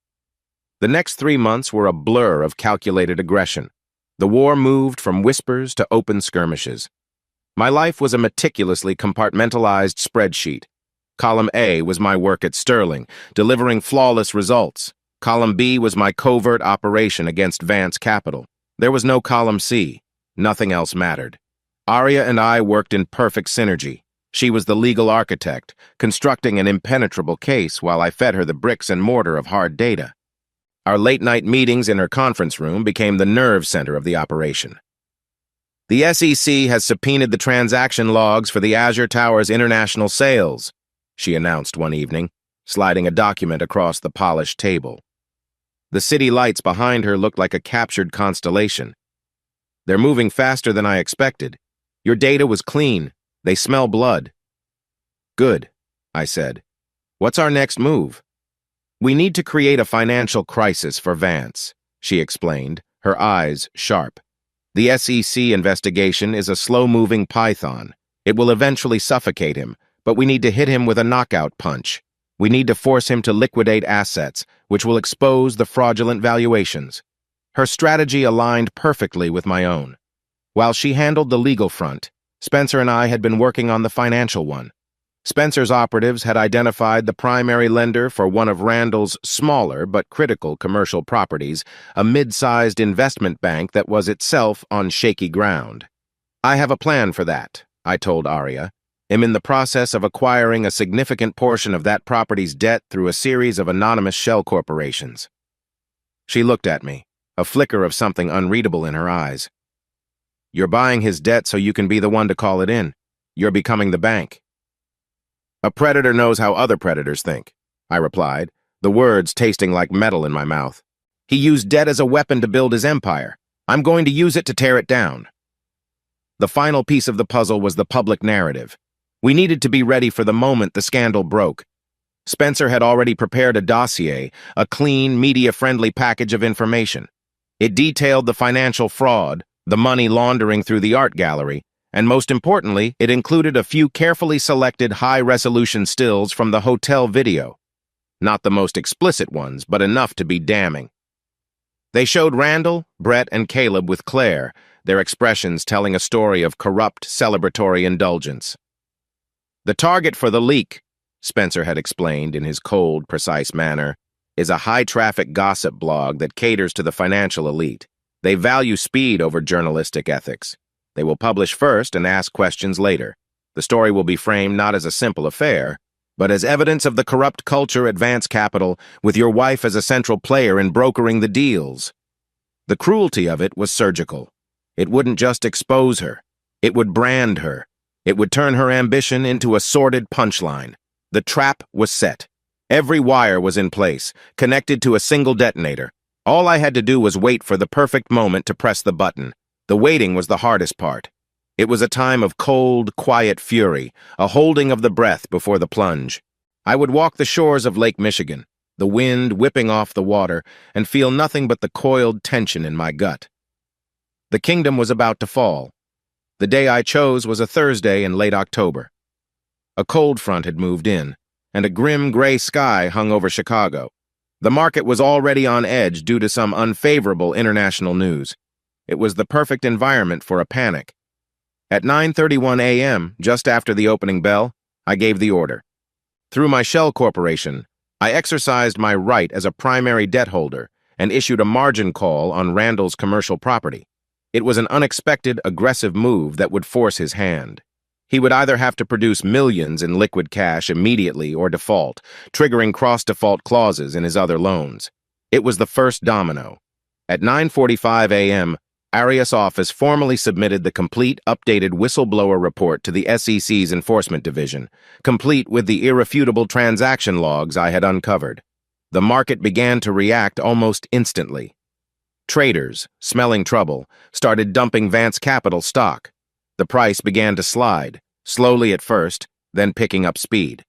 The next 3 months were a blur of calculated aggression. The war moved from whispers to open skirmishes. My life was a meticulously compartmentalized spreadsheet. Column A was my work at Sterling, delivering flawless results. Column B was my covert operation against Vance Capital. There was no column C. Nothing else mattered. Arya and I worked in perfect synergy. She was the legal architect, constructing an impenetrable case while I fed her the bricks and mortar of hard data. Our late-night meetings in her conference room became the nerve center of the operation. The SEC has subpoenaed the transaction logs for the Azure Tower's international sales, she announced one evening, sliding a document across the polished table. The city lights behind her looked like a captured constellation. They're moving faster than I expected. Your data was clean. They smell blood. Good, I said. What's our next move? "We need to create a financial crisis for Vance," she explained, her eyes sharp. "The SEC investigation is a slow-moving python. It will eventually suffocate him, but we need to hit him with a knockout punch. We need to force him to liquidate assets, which will expose the fraudulent valuations." Her strategy aligned perfectly with my own. While she handled the legal front, Spencer and I had been working on the financial one. Spencer's operatives had identified the primary lender for one of Randall's smaller but critical commercial properties, a mid-sized investment bank that was itself on shaky ground. "I have a plan for that," I told Arya. "I'm in the process of acquiring a significant portion of that property's debt through a series of anonymous shell corporations." She looked at me, a flicker of something unreadable in her eyes. "You're buying his debt so you can be the one to call it in. You're becoming the bank." "A predator knows how other predators think," I replied, the words tasting like metal in my mouth. "He used debt as a weapon to build his empire. I'm going to use it to tear it down." The final piece of the puzzle was the public narrative. We needed to be ready for the moment the scandal broke. Spencer had already prepared a dossier, a clean, media-friendly package of information. It detailed the financial fraud, the money laundering through the art gallery, and most importantly, it included a few carefully selected high-resolution stills from the hotel video. Not the most explicit ones, but enough to be damning. They showed Randall, Brett, and Caleb with Claire, their expressions telling a story of corrupt, celebratory indulgence. "The target for the leak," Spencer had explained in his cold, precise manner, "is a high-traffic gossip blog that caters to the financial elite. They value speed over journalistic ethics. They will publish first and ask questions later. The story will be framed not as a simple affair, but as evidence of the corrupt culture at Vance Capital, with your wife as a central player in brokering the deals." The cruelty of it was surgical. It wouldn't just expose her. It would brand her. It would turn her ambition into a sordid punchline. The trap was set. Every wire was in place, connected to a single detonator. All I had to do was wait for the perfect moment to press the button. The waiting was the hardest part. It was a time of cold, quiet fury, a holding of the breath before the plunge. I would walk the shores of Lake Michigan, the wind whipping off the water, and feel nothing but the coiled tension in my gut. The kingdom was about to fall. The day I chose was a Thursday in late October. A cold front had moved in, and a grim gray sky hung over Chicago. The market was already on edge due to some unfavorable international news. It was the perfect environment for a panic. At 9:31 a.m., just after the opening bell, I gave the order. Through my shell corporation, I exercised my right as a primary debt holder and issued a margin call on Randall's commercial property. It was an unexpected, aggressive move that would force his hand. He would either have to produce millions in liquid cash immediately or default, triggering cross-default clauses in his other loans. It was the first domino. At 9:45 a.m., Arias' office formally submitted the complete, updated whistleblower report to the SEC's Enforcement Division, complete with the irrefutable transaction logs I had uncovered. The market began to react almost instantly. Traders, smelling trouble, started dumping Vance Capital stock. The price began to slide, slowly at first, then picking up speed.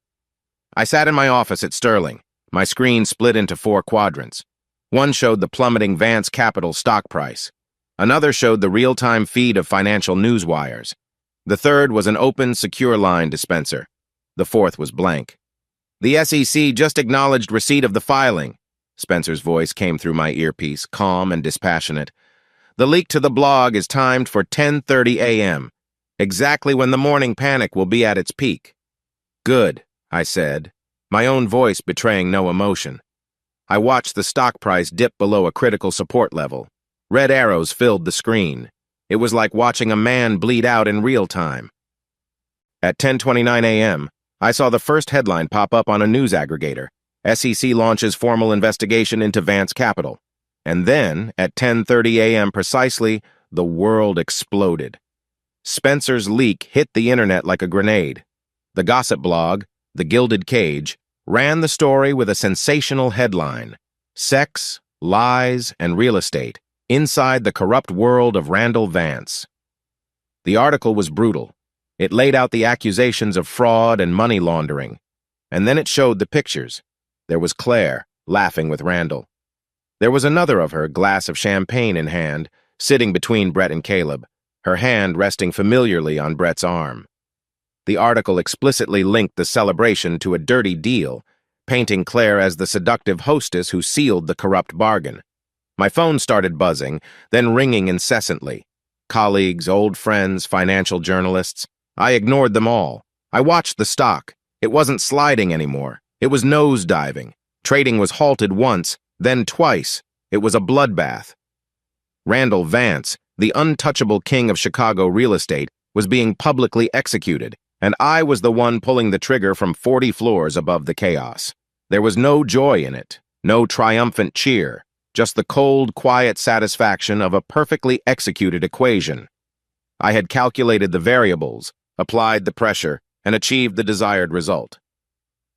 I sat in my office at Sterling, my screen split into 4 quadrants. One showed the plummeting Vance Capital stock price. Another showed the real-time feed of financial news wires. The third was an open, secure line dispenser. The fourth was blank. "The SEC just acknowledged receipt of the filing." Spencer's voice came through my earpiece, calm and dispassionate. "The leak to the blog is timed for 10:30 a.m., exactly when the morning panic will be at its peak." "Good," I said, my own voice betraying no emotion. I watched the stock price dip below a critical support level. Red arrows filled the screen. It was like watching a man bleed out in real time. At 10:29 a.m., I saw the first headline pop up on a news aggregator. SEC launches formal investigation into Vance Capital. And then, at 10:30 a.m. precisely, the world exploded. Spencer's leak hit the internet like a grenade. The gossip blog, The Gilded Cage, ran the story with a sensational headline: "Sex, Lies, and Real Estate Inside the Corrupt World of Randall Vance." The article was brutal. It laid out the accusations of fraud and money laundering. And then it showed the pictures. There was Claire, laughing with Randall. There was another of her, glass of champagne in hand, sitting between Brett and Caleb, her hand resting familiarly on Brett's arm. The article explicitly linked the celebration to a dirty deal, painting Claire as the seductive hostess who sealed the corrupt bargain. My phone started buzzing, then ringing incessantly. Colleagues, old friends, financial journalists. I ignored them all. I watched the stock. It wasn't sliding anymore. It was nose-diving. Trading was halted once, then twice. It was a bloodbath. Randall Vance, the untouchable king of Chicago real estate, was being publicly executed, and I was the one pulling the trigger from 40 floors above the chaos. There was no joy in it, no triumphant cheer, just the cold, quiet satisfaction of a perfectly executed equation. I had calculated the variables, applied the pressure, and achieved the desired result.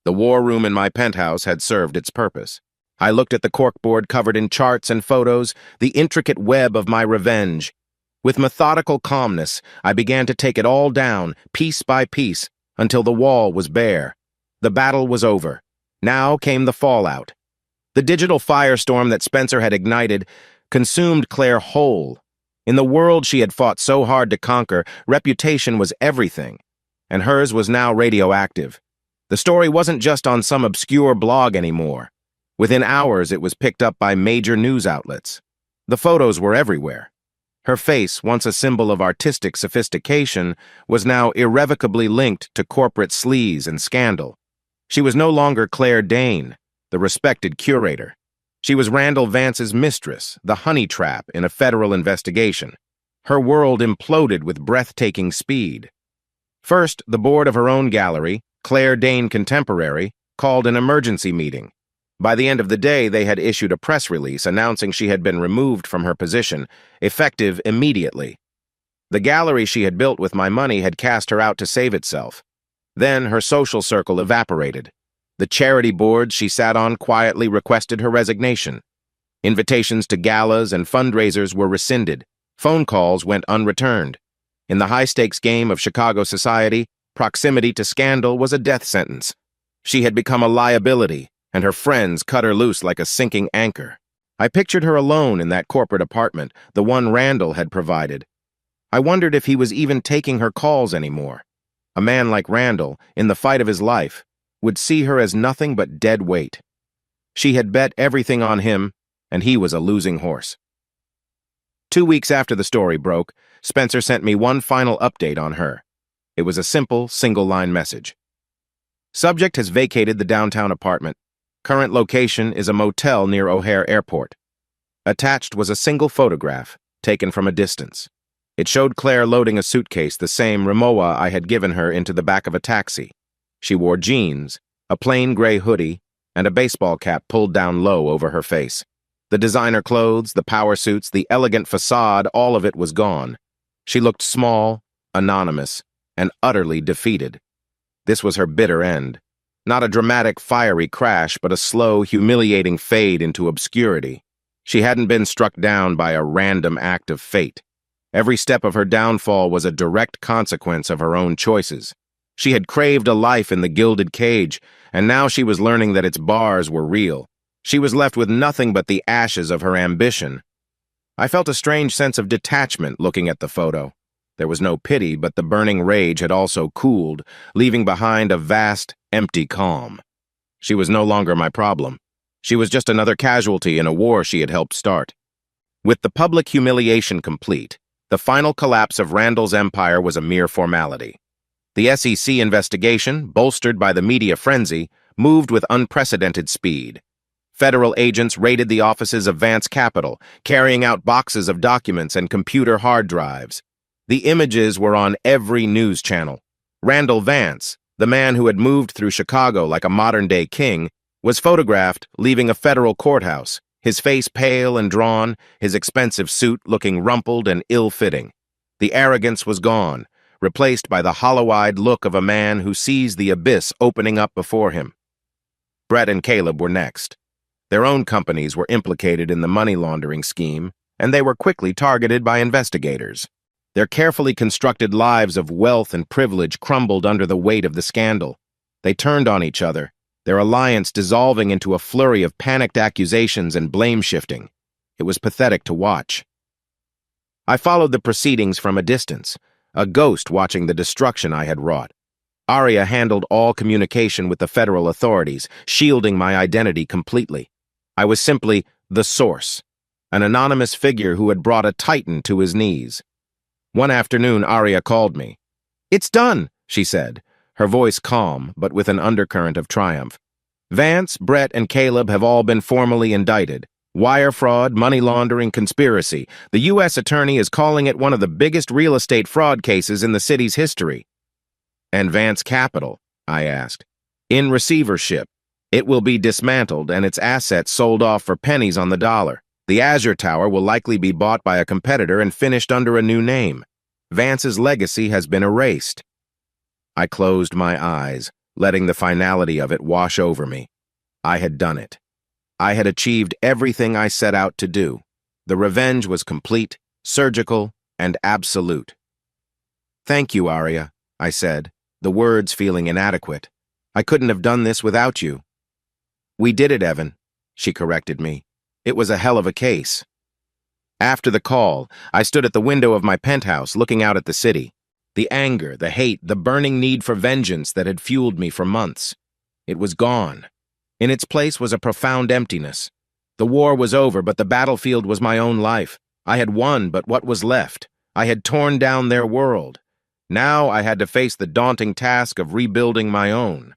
The war room in my penthouse had served its purpose. I looked at the corkboard covered in charts and photos, the intricate web of my revenge. With methodical calmness, I began to take it all down, piece by piece, until the wall was bare. The battle was over. Now came the fallout. The digital firestorm that Spencer had ignited consumed Claire whole. In the world she had fought so hard to conquer, reputation was everything, and hers was now radioactive. The story wasn't just on some obscure blog anymore. Within hours, it was picked up by major news outlets. The photos were everywhere. Her face, once a symbol of artistic sophistication, was now irrevocably linked to corporate sleaze and scandal. She was no longer Claire Dane, the respected curator. She was Randall Vance's mistress, the honey trap in a federal investigation. Her world imploded with breathtaking speed. First, the board of her own gallery, Claire Dane Contemporary, called an emergency meeting. By the end of the day, they had issued a press release announcing she had been removed from her position, effective immediately. The gallery she had built with my money had cast her out to save itself. Then her social circle evaporated. The charity boards she sat on quietly requested her resignation. Invitations to galas and fundraisers were rescinded. Phone calls went unreturned. In the high-stakes game of Chicago society, proximity to scandal was a death sentence. She had become a liability, and her friends cut her loose like a sinking anchor. I pictured her alone in that corporate apartment, the one Randall had provided. I wondered if he was even taking her calls anymore. A man like Randall, in the fight of his life, would see her as nothing but dead weight. She had bet everything on him, and he was a losing horse. 2 weeks after the story broke, Spencer sent me one final update on her. It was a simple, single-line message. Subject has vacated the downtown apartment. Current location is a motel near O'Hare Airport. Attached was a single photograph, taken from a distance. It showed Claire loading a suitcase, the same Rimowa I had given her, into the back of a taxi. She wore jeans, a plain gray hoodie, and a baseball cap pulled down low over her face. The designer clothes, the power suits, the elegant facade, all of it was gone. She looked small, anonymous, and utterly defeated. This was her bitter end. Not a dramatic, fiery crash, but a slow, humiliating fade into obscurity. She hadn't been struck down by a random act of fate. Every step of her downfall was a direct consequence of her own choices. She had craved a life in the gilded cage, and now she was learning that its bars were real. She was left with nothing but the ashes of her ambition. I felt a strange sense of detachment looking at the photo. There was no pity, but the burning rage had also cooled, leaving behind a vast, empty calm. She was no longer my problem. She was just another casualty in a war she had helped start. With the public humiliation complete, the final collapse of Randall's empire was a mere formality. The SEC investigation, bolstered by the media frenzy, moved with unprecedented speed. Federal agents raided the offices of Vance Capital, carrying out boxes of documents and computer hard drives. The images were on every news channel. Randall Vance, the man who had moved through Chicago like a modern-day king, was photographed leaving a federal courthouse, his face pale and drawn, his expensive suit looking rumpled and ill-fitting. The arrogance was gone, replaced by the hollow-eyed look of a man who sees the abyss opening up before him. Brett and Caleb were next. Their own companies were implicated in the money laundering scheme, and they were quickly targeted by investigators. Their carefully constructed lives of wealth and privilege crumbled under the weight of the scandal. They turned on each other, their alliance dissolving into a flurry of panicked accusations and blame-shifting. It was pathetic to watch. I followed the proceedings from a distance, a ghost watching the destruction I had wrought. Arya handled all communication with the federal authorities, shielding my identity completely. I was simply the source, an anonymous figure who had brought a titan to his knees. One afternoon, Arya called me. "It's done," she said, her voice calm, but with an undercurrent of triumph. "Vance, Brett, and Caleb have all been formally indicted. Wire fraud, money laundering, conspiracy. The U.S. attorney is calling it one of the biggest real estate fraud cases in the city's history." "And Vance Capital?" I asked. "In receivership. It will be dismantled and its assets sold off for pennies on the dollar. The Azure Tower will likely be bought by a competitor and finished under a new name. Vance's legacy has been erased." I closed my eyes, letting the finality of it wash over me. I had done it. I had achieved everything I set out to do. The revenge was complete, surgical, and absolute. "Thank you, Arya," I said, the words feeling inadequate. "I couldn't have done this without you." "We did it, Evan," she corrected me. "It was a hell of a case." After the call, I stood at the window of my penthouse looking out at the city. The anger, the hate, the burning need for vengeance that had fueled me for months. It was gone. In its place was a profound emptiness. The war was over, but the battlefield was my own life. I had won, but what was left? I had torn down their world. Now I had to face the daunting task of rebuilding my own.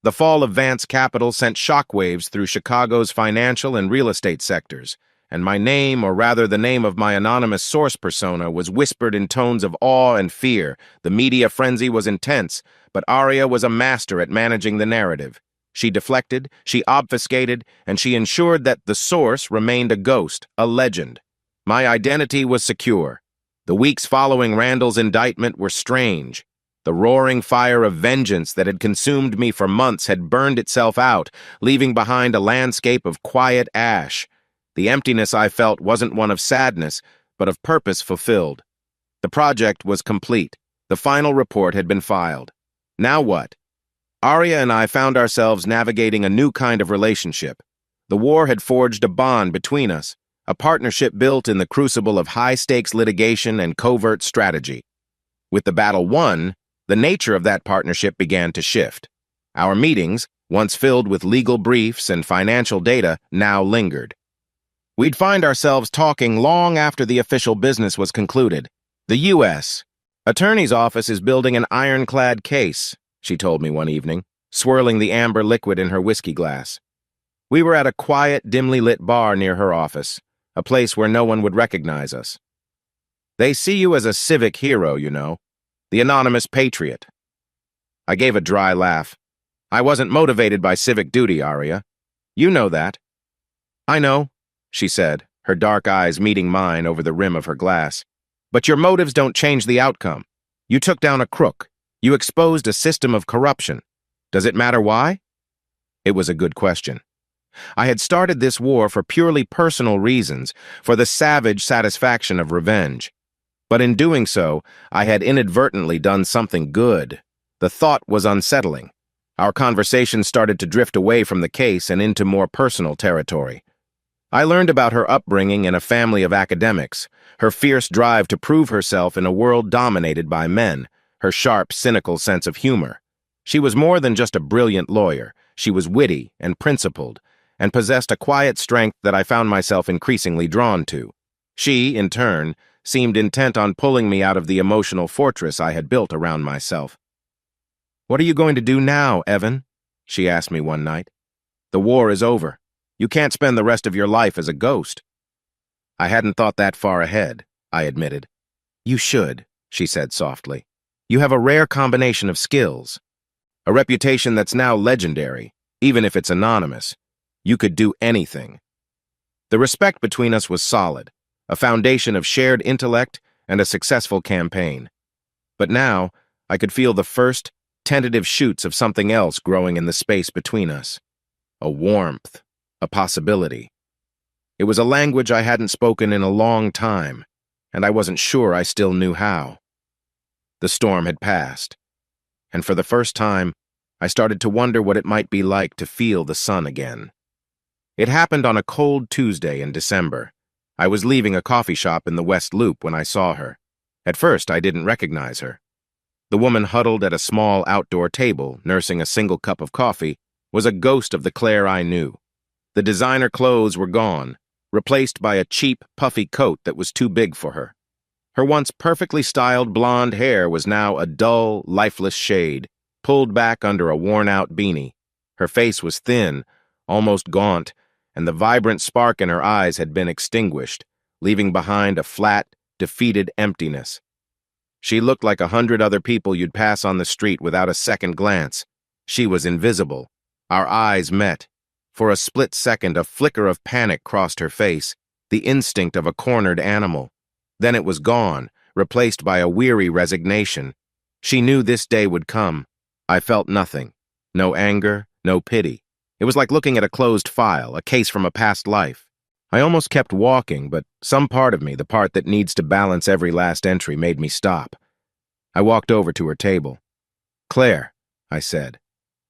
The fall of Vance Capital sent shockwaves through Chicago's financial and real estate sectors, and my name, or rather the name of my anonymous source persona, was whispered in tones of awe and fear. The media frenzy was intense, but Arya was a master at managing the narrative. She deflected, she obfuscated, and she ensured that the source remained a ghost, a legend. My identity was secure. The weeks following Randall's indictment were strange. The roaring fire of vengeance that had consumed me for months had burned itself out, leaving behind a landscape of quiet ash. The emptiness I felt wasn't one of sadness, but of purpose fulfilled. The project was complete. The final report had been filed. Now what? Arya and I found ourselves navigating a new kind of relationship. The war had forged a bond between us, a partnership built in the crucible of high-stakes litigation and covert strategy. With the battle won, the nature of that partnership began to shift. Our meetings, once filled with legal briefs and financial data, now lingered. We'd find ourselves talking long after the official business was concluded. "The U.S. Attorney's Office is building an ironclad case," she told me one evening, swirling the amber liquid in her whiskey glass. We were at a quiet, dimly lit bar near her office, a place where no one would recognize us. "They see you as a civic hero, you know, the anonymous patriot." I gave a dry laugh. "I wasn't motivated by civic duty, Arya. You know that." "I know," she said, her dark eyes meeting mine over the rim of her glass. "But your motives don't change the outcome. You took down a crook. You exposed a system of corruption. Does it matter why?" It was a good question. I had started this war for purely personal reasons, for the savage satisfaction of revenge. But in doing so, I had inadvertently done something good. The thought was unsettling. Our conversation started to drift away from the case and into more personal territory. I learned about her upbringing in a family of academics, her fierce drive to prove herself in a world dominated by men, her sharp, cynical sense of humor. She was more than just a brilliant lawyer. She was witty and principled, and possessed a quiet strength that I found myself increasingly drawn to. She, in turn, seemed intent on pulling me out of the emotional fortress I had built around myself. "What are you going to do now, Evan?" she asked me one night. "The war is over. You can't spend the rest of your life as a ghost." I hadn't thought that far ahead, I admitted. "You should," she said softly. "You have a rare combination of skills. A reputation that's now legendary, even if it's anonymous. You could do anything." The respect between us was solid, a foundation of shared intellect and a successful campaign. But now, I could feel the first, tentative shoots of something else growing in the space between us. A warmth, a possibility. It was a language I hadn't spoken in a long time, and I wasn't sure I still knew how. The storm had passed, and for the first time, I started to wonder what it might be like to feel the sun again. It happened on a cold Tuesday in December. I was leaving a coffee shop in the West Loop when I saw her. At first, I didn't recognize her. The woman huddled at a small outdoor table, nursing a single cup of coffee, was a ghost of the Claire I knew. The designer clothes were gone, replaced by a cheap, puffy coat that was too big for her. Her once perfectly styled blonde hair was now a dull, lifeless shade, pulled back under a worn-out beanie. Her face was thin, almost gaunt, and the vibrant spark in her eyes had been extinguished, leaving behind a flat, defeated emptiness. She looked like 100 other people you'd pass on the street without a second glance. She was invisible. Our eyes met. For a split second, a flicker of panic crossed her face, the instinct of a cornered animal. Then it was gone, replaced by a weary resignation. She knew this day would come. I felt nothing. No anger, no pity. It was like looking at a closed file, a case from a past life. I almost kept walking, but some part of me, the part that needs to balance every last entry, made me stop. I walked over to her table. "Claire," I said.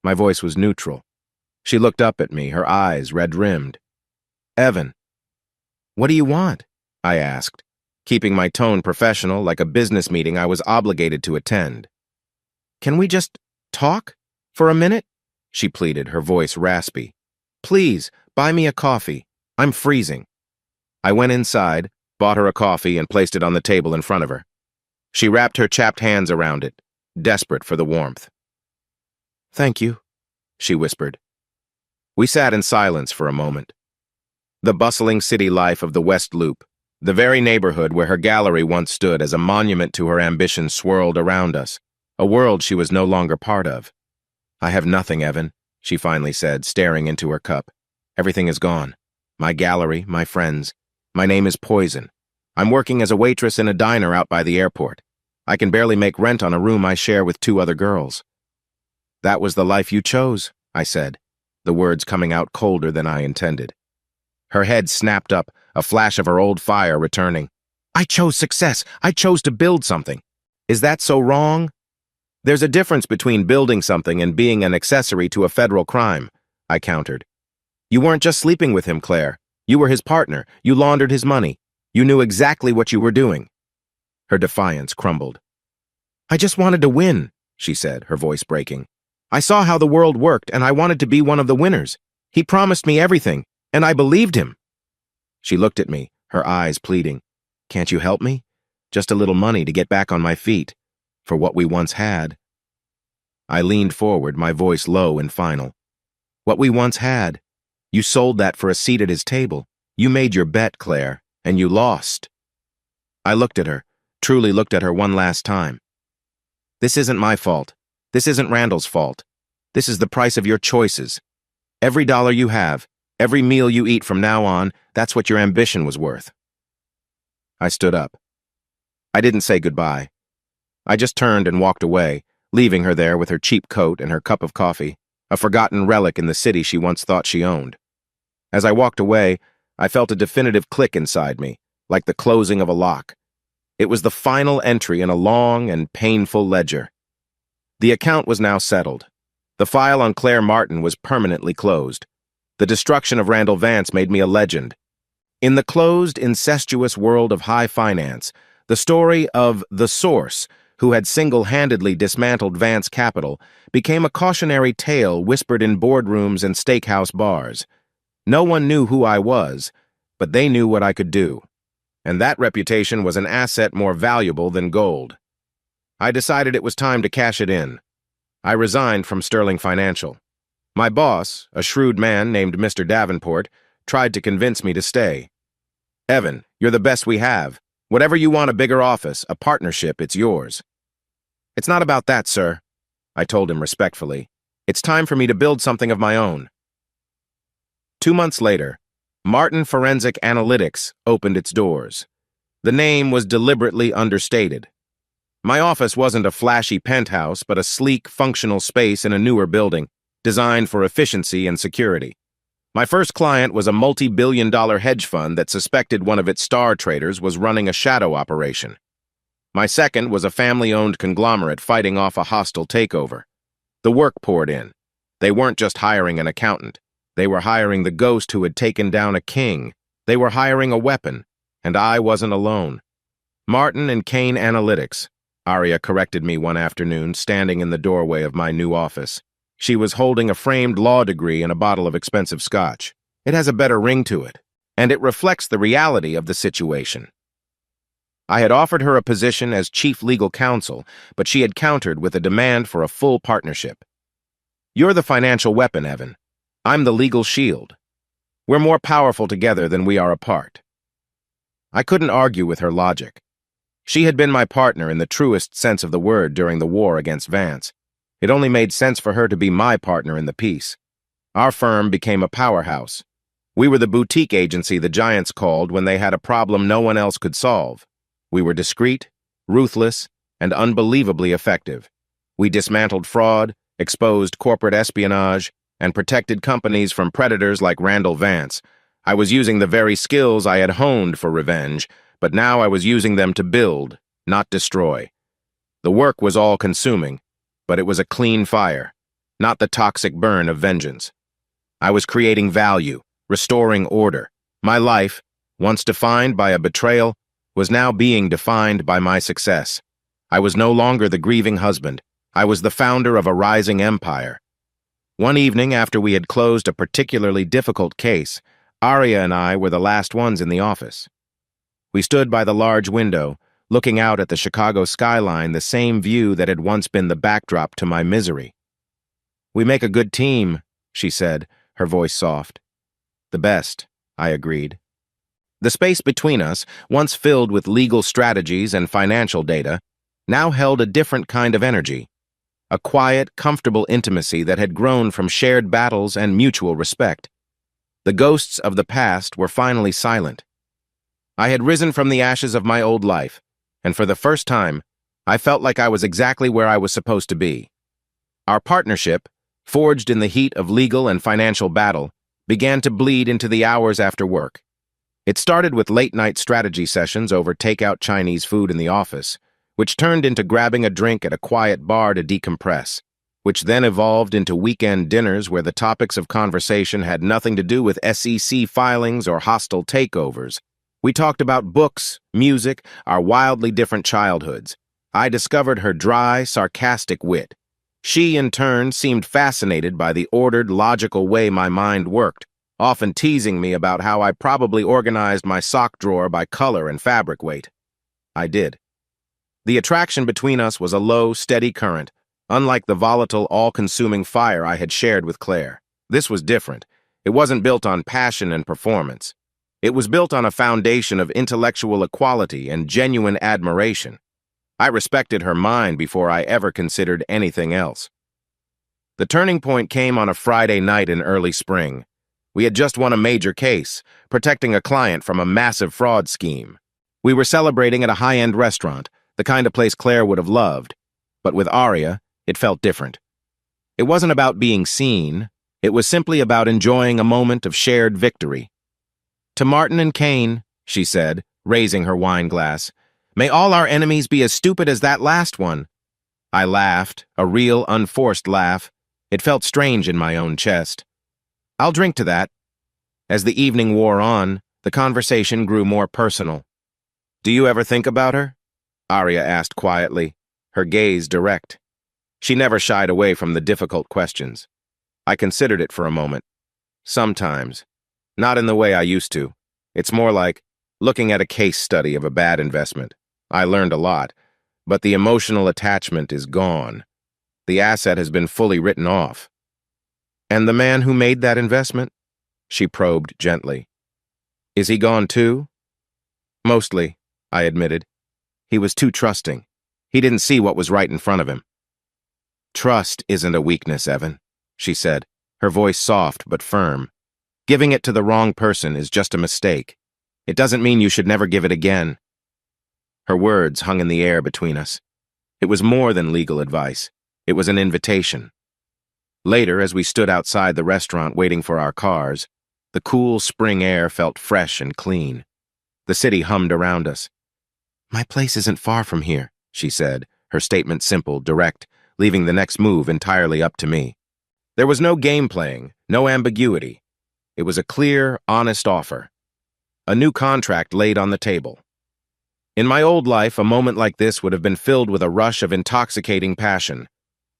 My voice was neutral. She looked up at me, her eyes red-rimmed. "Evan." "What do you want?" I asked, keeping my tone professional like a business meeting I was obligated to attend. "Can we just talk for a minute?" she pleaded, her voice raspy. "Please, buy me a coffee. I'm freezing." I went inside, bought her a coffee, and placed it on the table in front of her. She wrapped her chapped hands around it, desperate for the warmth. "Thank you," she whispered. We sat in silence for a moment. The bustling city life of the West Loop, the very neighborhood where her gallery once stood as a monument to her ambition, swirled around us, a world she was no longer part of. "I have nothing, Evan," she finally said, staring into her cup. "Everything is gone. My gallery, my friends. My name is Poison. I'm working as a waitress in a diner out by the airport. I can barely make rent on a room I share with 2 other girls." "That was the life you chose," I said, the words coming out colder than I intended. Her head snapped up, a flash of her old fire returning. "I chose success. I chose to build something. Is that so wrong?" "There's a difference between building something and being an accessory to a federal crime," I countered. "You weren't just sleeping with him, Claire. You were his partner. You laundered his money. You knew exactly what you were doing." Her defiance crumbled. "I just wanted to win," she said, her voice breaking. "I saw how the world worked, and I wanted to be one of the winners. He promised me everything, and I believed him." She looked at me, her eyes pleading. "Can't you help me? Just a little money to get back on my feet. For what we once had." I leaned forward, my voice low and final. "What we once had. You sold that for a seat at his table. You made your bet, Claire, and you lost." I looked at her, truly looked at her one last time. "This isn't my fault. This isn't Randall's fault. This is the price of your choices. Every dollar you have, every meal you eat from now on, that's what your ambition was worth." I stood up. I didn't say goodbye. I just turned and walked away, leaving her there with her cheap coat and her cup of coffee, a forgotten relic in the city she once thought she owned. As I walked away, I felt a definitive click inside me, like the closing of a lock. It was the final entry in a long and painful ledger. The account was now settled. The file on Claire Martin was permanently closed. The destruction of Randall Vance made me a legend. In the closed, incestuous world of high finance, the story of the Source, who had single-handedly dismantled Vance Capital, became a cautionary tale whispered in boardrooms and steakhouse bars. No one knew who I was, but they knew what I could do. And that reputation was an asset more valuable than gold. I decided it was time to cash it in. I resigned from Sterling Financial. My boss, a shrewd man named Mr. Davenport, tried to convince me to stay. "Evan, you're the best we have. Whatever you want, a bigger office, a partnership, it's yours." "It's not about that, sir," I told him respectfully. "It's time for me to build something of my own." 2 months later, Martin Forensic Analytics opened its doors. The name was deliberately understated. My office wasn't a flashy penthouse, but a sleek, functional space in a newer building, designed for efficiency and security. My first client was a multi-billion-dollar hedge fund that suspected one of its star traders was running a shadow operation. My second was a family-owned conglomerate fighting off a hostile takeover. The work poured in. They weren't just hiring an accountant. They were hiring the ghost who had taken down a king. They were hiring a weapon, and I wasn't alone. Martin and Kane Analytics, Aria corrected me one afternoon, standing in the doorway of my new office. She was holding a framed law degree and a bottle of expensive scotch. It has a better ring to it, and it reflects the reality of the situation. I had offered her a position as chief legal counsel, but she had countered with a demand for a full partnership. You're the financial weapon, Evan. I'm the legal shield. We're more powerful together than we are apart. I couldn't argue with her logic. She had been my partner in the truest sense of the word during the war against Vance. It only made sense for her to be my partner in the peace. Our firm became a powerhouse. We were the boutique agency the giants called when they had a problem no one else could solve. We were discreet, ruthless, and unbelievably effective. We dismantled fraud, exposed corporate espionage, and protected companies from predators like Randall Vance. I was using the very skills I had honed for revenge, but now I was using them to build, not destroy. The work was all-consuming, but it was a clean fire, not the toxic burn of vengeance. I was creating value, restoring order. My life, once defined by a betrayal, was now being defined by my success. I was no longer the grieving husband. I was the founder of a rising empire. One evening after we had closed a particularly difficult case, Aria and I were the last ones in the office. We stood by the large window, looking out at the Chicago skyline, the same view that had once been the backdrop to my misery. "We make a good team," she said, her voice soft. "The best," I agreed. The space between us, once filled with legal strategies and financial data, now held a different kind of energy. A quiet, comfortable intimacy that had grown from shared battles and mutual respect. The ghosts of the past were finally silent. I had risen from the ashes of my old life, and for the first time, I felt like I was exactly where I was supposed to be. Our partnership, forged in the heat of legal and financial battle, began to bleed into the hours after work. It started with late-night strategy sessions over takeout Chinese food in the office, which turned into grabbing a drink at a quiet bar to decompress, which then evolved into weekend dinners where the topics of conversation had nothing to do with SEC filings or hostile takeovers. We talked about books, music, our wildly different childhoods. I discovered her dry, sarcastic wit. She, in turn, seemed fascinated by the ordered, logical way my mind worked, often teasing me about how I probably organized my sock drawer by color and fabric weight. I did. The attraction between us was a low, steady current, unlike the volatile, all-consuming fire I had shared with Claire. This was different. It wasn't built on passion and performance. It was built on a foundation of intellectual equality and genuine admiration. I respected her mind before I ever considered anything else. The turning point came on a Friday night in early spring. We had just won a major case, protecting a client from a massive fraud scheme. We were celebrating at a high-end restaurant, the kind of place Claire would have loved. But with Aria, it felt different. It wasn't about being seen. It was simply about enjoying a moment of shared victory. "To Martin and Kane," she said, raising her wine glass, "may all our enemies be as stupid as that last one." I laughed, a real, unforced laugh. It felt strange in my own chest. "I'll drink to that." As the evening wore on, the conversation grew more personal. "Do you ever think about her?" Aria asked quietly, her gaze direct. She never shied away from the difficult questions. I considered it for a moment. Sometimes. Not in the way I used to. It's more like looking at a case study of a bad investment. I learned a lot, but the emotional attachment is gone. The asset has been fully written off. "And the man who made that investment?" She probed gently. "Is he gone too?" "Mostly," I admitted. "He was too trusting. He didn't see what was right in front of him." "Trust isn't a weakness, Evan," she said, her voice soft but firm. "Giving it to the wrong person is just a mistake. It doesn't mean you should never give it again." Her words hung in the air between us. It was more than legal advice. It was an invitation. Later, as we stood outside the restaurant waiting for our cars, the cool spring air felt fresh and clean. The city hummed around us. "My place isn't far from here," she said, her statement simple, direct, leaving the next move entirely up to me. There was no game playing, no ambiguity. It was a clear, honest offer. A new contract laid on the table. In my old life, a moment like this would have been filled with a rush of intoxicating passion.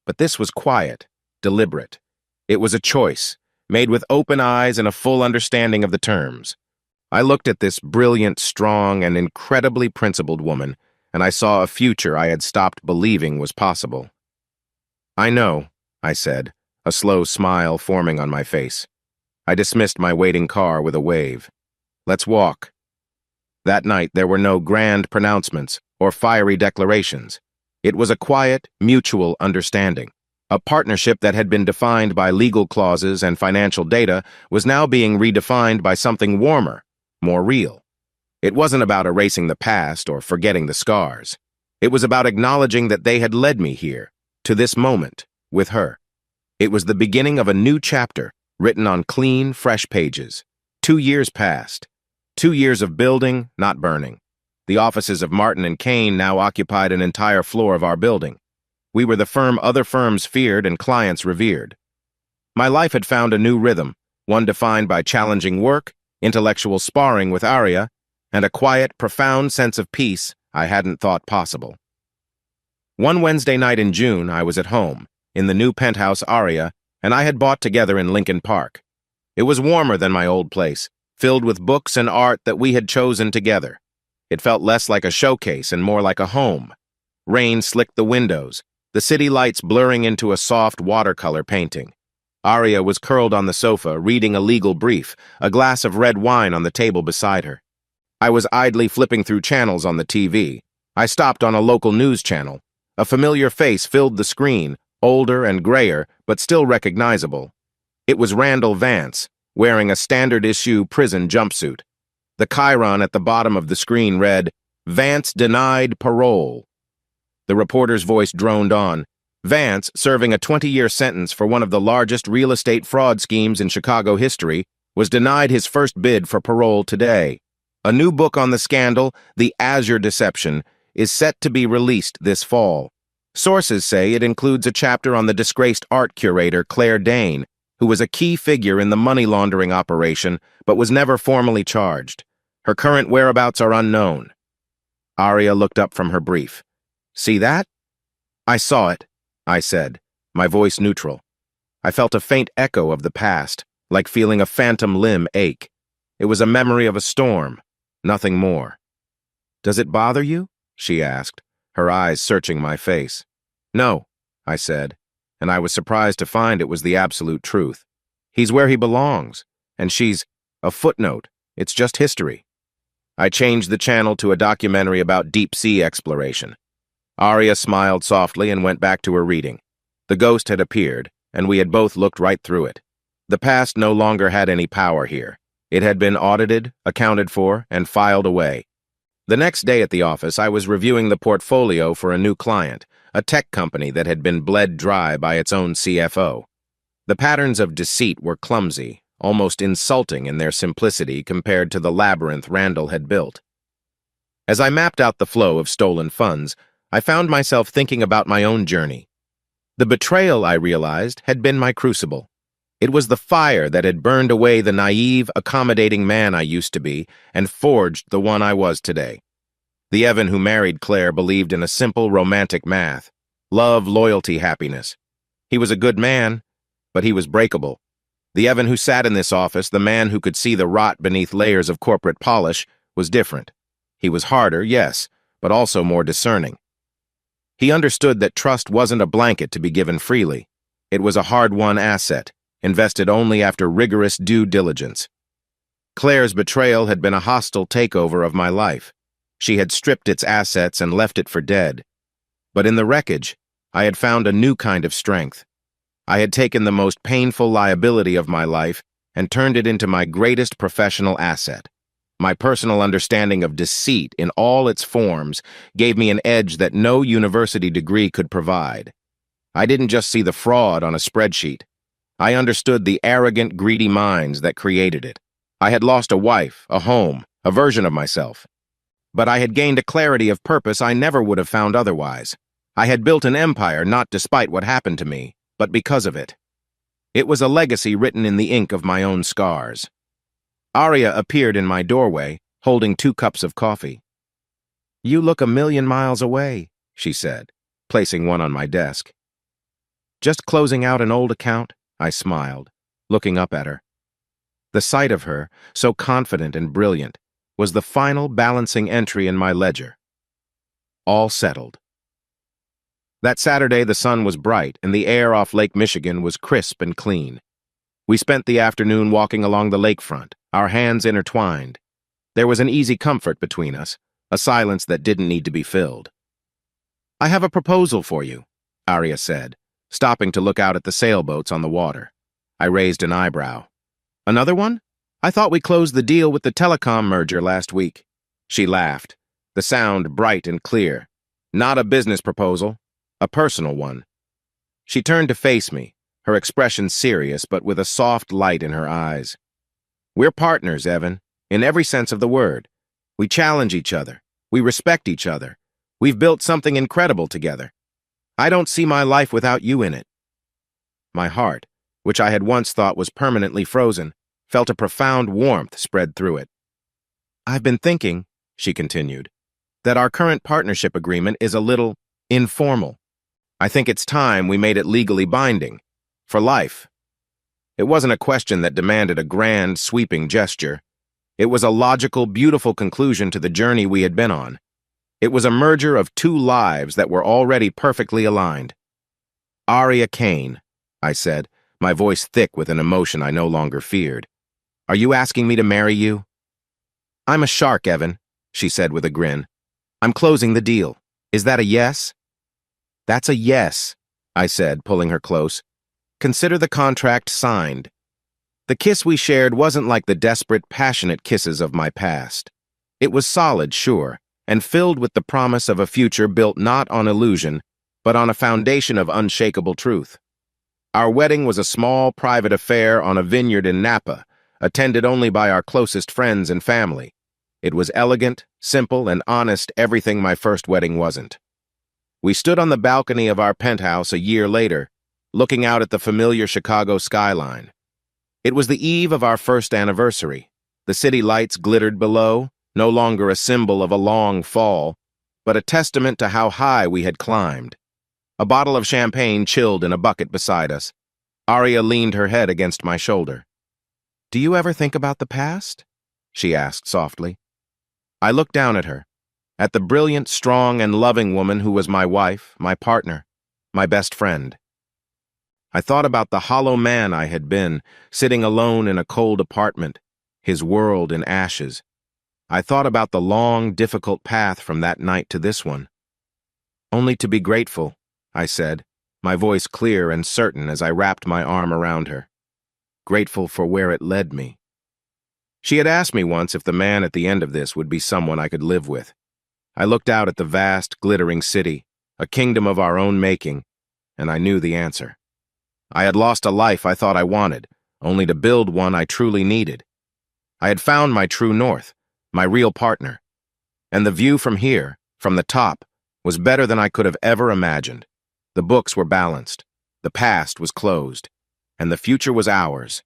But this was quiet, deliberate. It was a choice, made with open eyes and a full understanding of the terms. I looked at this brilliant, strong, and incredibly principled woman, and I saw a future I had stopped believing was possible. "I know," I said, a slow smile forming on my face. I dismissed my waiting car with a wave. "Let's walk." That night, there were no grand pronouncements or fiery declarations. It was a quiet, mutual understanding. A partnership that had been defined by legal clauses and financial data was now being redefined by something warmer, more real. It wasn't about erasing the past or forgetting the scars. It was about acknowledging that they had led me here, to this moment, with her. It was the beginning of a new chapter, written on clean, fresh pages. 2 years passed. 2 years of building, not burning. The offices of Martin and Kane now occupied an entire floor of our building. We were the firm other firms feared and clients revered. My life had found a new rhythm, one defined by challenging work, intellectual sparring with Arya, and a quiet, profound sense of peace I hadn't thought possible. One Wednesday night in June, I was at home, in the new penthouse Arya and I had bought together in Lincoln Park. It was warmer than my old place, filled with books and art that we had chosen together. It felt less like a showcase and more like a home. Rain slicked the windows, the city lights blurring into a soft watercolor painting. Arya was curled on the sofa, reading a legal brief, a glass of red wine on the table beside her. I was idly flipping through channels on the TV. I stopped on a local news channel. A familiar face filled the screen, older and grayer, but still recognizable. It was Randall Vance, wearing a standard-issue prison jumpsuit. The chyron at the bottom of the screen read, "Vance denied parole." The reporter's voice droned on. Vance, serving a 20-year sentence for one of the largest real estate fraud schemes in Chicago history, was denied his first bid for parole today. A new book on the scandal, The Azure Deception, is set to be released this fall. Sources say it includes a chapter on the disgraced art curator Claire Dane, who was a key figure in the money laundering operation but was never formally charged. Her current whereabouts are unknown. Arya looked up from her brief. "See that?" "I saw it," I said, my voice neutral. I felt a faint echo of the past, like feeling a phantom limb ache. It was a memory of a storm, nothing more. "Does it bother you?" she asked, her eyes searching my face. "No," I said, and I was surprised to find it was the absolute truth. He's where he belongs, and she's a footnote. It's just history. I changed the channel to a documentary about deep-sea exploration. Arya smiled softly and went back to her reading. The ghost had appeared, and we had both looked right through it. The past no longer had any power here. It had been audited, accounted for, and filed away. The next day at the office, I was reviewing the portfolio for a new client, a tech company that had been bled dry by its own CFO. The patterns of deceit were clumsy, almost insulting in their simplicity compared to the labyrinth Randall had built. As I mapped out the flow of stolen funds, I found myself thinking about my own journey. The betrayal, I realized, had been my crucible. It was the fire that had burned away the naive, accommodating man I used to be and forged the one I was today. The Evan who married Claire believed in a simple, romantic math. Love, loyalty, happiness. He was a good man, but he was breakable. The Evan who sat in this office, the man who could see the rot beneath layers of corporate polish, was different. He was harder, yes, but also more discerning. He understood that trust wasn't a blanket to be given freely. It was a hard-won asset, invested only after rigorous due diligence. Claire's betrayal had been a hostile takeover of my life. She had stripped its assets and left it for dead. But in the wreckage, I had found a new kind of strength. I had taken the most painful liability of my life and turned it into my greatest professional asset. My personal understanding of deceit in all its forms gave me an edge that no university degree could provide. I didn't just see the fraud on a spreadsheet. I understood the arrogant, greedy minds that created it. I had lost a wife, a home, a version of myself. But I had gained a clarity of purpose I never would have found otherwise. I had built an empire not despite what happened to me, but because of it. It was a legacy written in the ink of my own scars. Arya appeared in my doorway, holding 2 cups of coffee. "You look 1,000,000 miles away," she said, placing one on my desk. "Just closing out an old account," I smiled, looking up at her. The sight of her, so confident and brilliant, was the final balancing entry in my ledger. All settled. That Saturday the sun was bright and the air off Lake Michigan was crisp and clean. We spent the afternoon walking along the lakefront, our hands intertwined. There was an easy comfort between us, a silence that didn't need to be filled. "I have a proposal for you," Arya said, stopping to look out at the sailboats on the water. I raised an eyebrow. "Another one? I thought we closed the deal with the telecom merger last week." She laughed, the sound bright and clear. "Not a business proposal, a personal one." She turned to face me, her expression serious but with a soft light in her eyes. "We're partners, Evan, in every sense of the word. We challenge each other. We respect each other. We've built something incredible together. I don't see my life without you in it." My heart, which I had once thought was permanently frozen, felt a profound warmth spread through it. "I've been thinking," she continued, "that our current partnership agreement is a little informal. I think it's time we made it legally binding, for life." It wasn't a question that demanded a grand, sweeping gesture. It was a logical, beautiful conclusion to the journey we had been on. It was a merger of 2 lives that were already perfectly aligned. "Arya Kane," I said, my voice thick with an emotion I no longer feared. "Are you asking me to marry you?" "I'm a shark, Evan," she said with a grin. "I'm closing the deal. Is that a yes?" "That's a yes," I said, pulling her close. "Consider the contract signed." The kiss we shared wasn't like the desperate, passionate kisses of my past. It was solid, sure, and filled with the promise of a future built not on illusion, but on a foundation of unshakable truth. Our wedding was a small, private affair on a vineyard in Napa, attended only by our closest friends and family. It was elegant, simple, and honest, everything my first wedding wasn't. We stood on the balcony of our penthouse a year later, looking out at the familiar Chicago skyline. It was the eve of our first anniversary. The city lights glittered below, no longer a symbol of a long fall, but a testament to how high we had climbed. A bottle of champagne chilled in a bucket beside us. Arya leaned her head against my shoulder. "Do you ever think about the past?" she asked softly. I looked down at her, at the brilliant, strong, and loving woman who was my wife, my partner, my best friend. I thought about the hollow man I had been, sitting alone in a cold apartment, his world in ashes. I thought about the long, difficult path from that night to this one. "Only to be grateful," I said, my voice clear and certain as I wrapped my arm around her. Grateful for where it led me. She had asked me once if the man at the end of this would be someone I could live with. I looked out at the vast, glittering city, a kingdom of our own making, and I knew the answer. I had lost a life I thought I wanted, only to build one I truly needed. I had found my true north, my real partner. And the view from here, from the top, was better than I could have ever imagined. The books were balanced, the past was closed, and the future was ours.